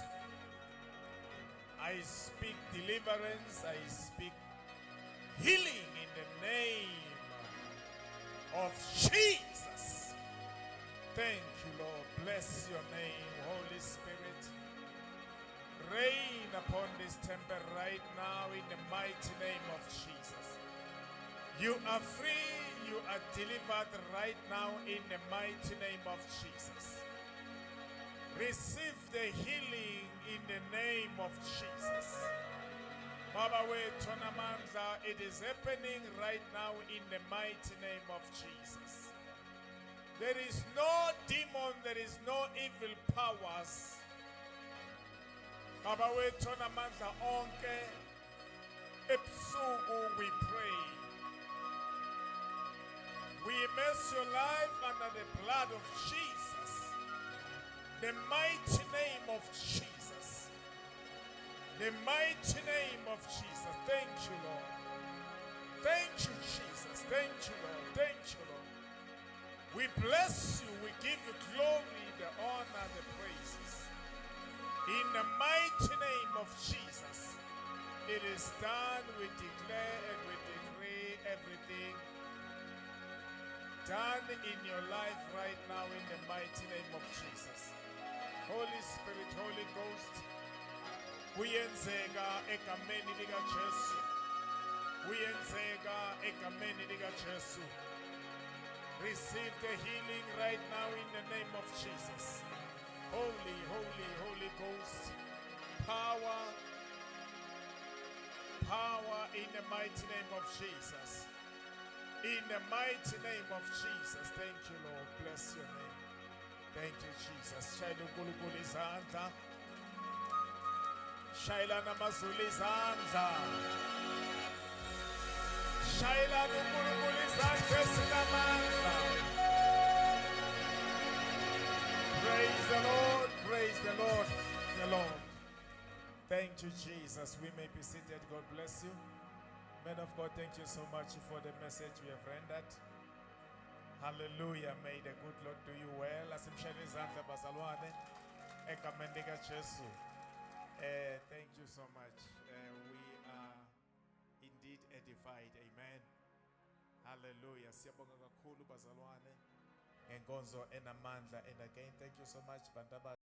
I speak deliverance, I speak healing in the name of Jesus. Thank you, Lord. Bless your name, Holy Spirit. Reign upon this temple right now in the mighty name of Jesus. You are free, you are delivered right now in the mighty name of Jesus. Receive the healing in the name of Jesus. Baba wethu onamandla, it is happening right now in the mighty name of Jesus. There is no demon, there is no evil powers. Baba wethu onamandla onke, ebusuku we pray. We immerse your life under the blood of Jesus. The mighty name of Jesus. The mighty name of Jesus. Thank you, Lord. Thank you, Jesus. Thank you, Lord. Thank you, Lord. We bless you. We give you glory, the honor, the praises. In the mighty name of Jesus, it is done. We declare and we decree everything done in your life right now in the mighty name of Jesus. Holy Spirit, Holy Ghost, Kuyenzeka egameni likaJesu. Kuyenzeka egameni likaJesu. Receive the healing right now in the name of Jesus. Holy, holy, Holy Ghost. Power. Power in the mighty name of Jesus. In the mighty name of Jesus. Thank you, Lord. Bless your name. Thank you, Jesus. Shaila uNkulunkulu izandla. Shaila namazulu izandla. Shaila uNkulunkulu izandla ezinamandla. Praise the Lord. Praise the Lord. The Lord. Thank you, Jesus. We may be seated. God bless you. Men of God, thank you so much for the message we have rendered. Hallelujah. May the good Lord do you well. Asimshayele izandla bazalwane egameni likaJesu. Thank you so much. We are indeed edified. Amen. Hallelujah. Siyabonga kakhulu bazalwane ngenkonzo enamandla. And again, thank you so much, Bantaba.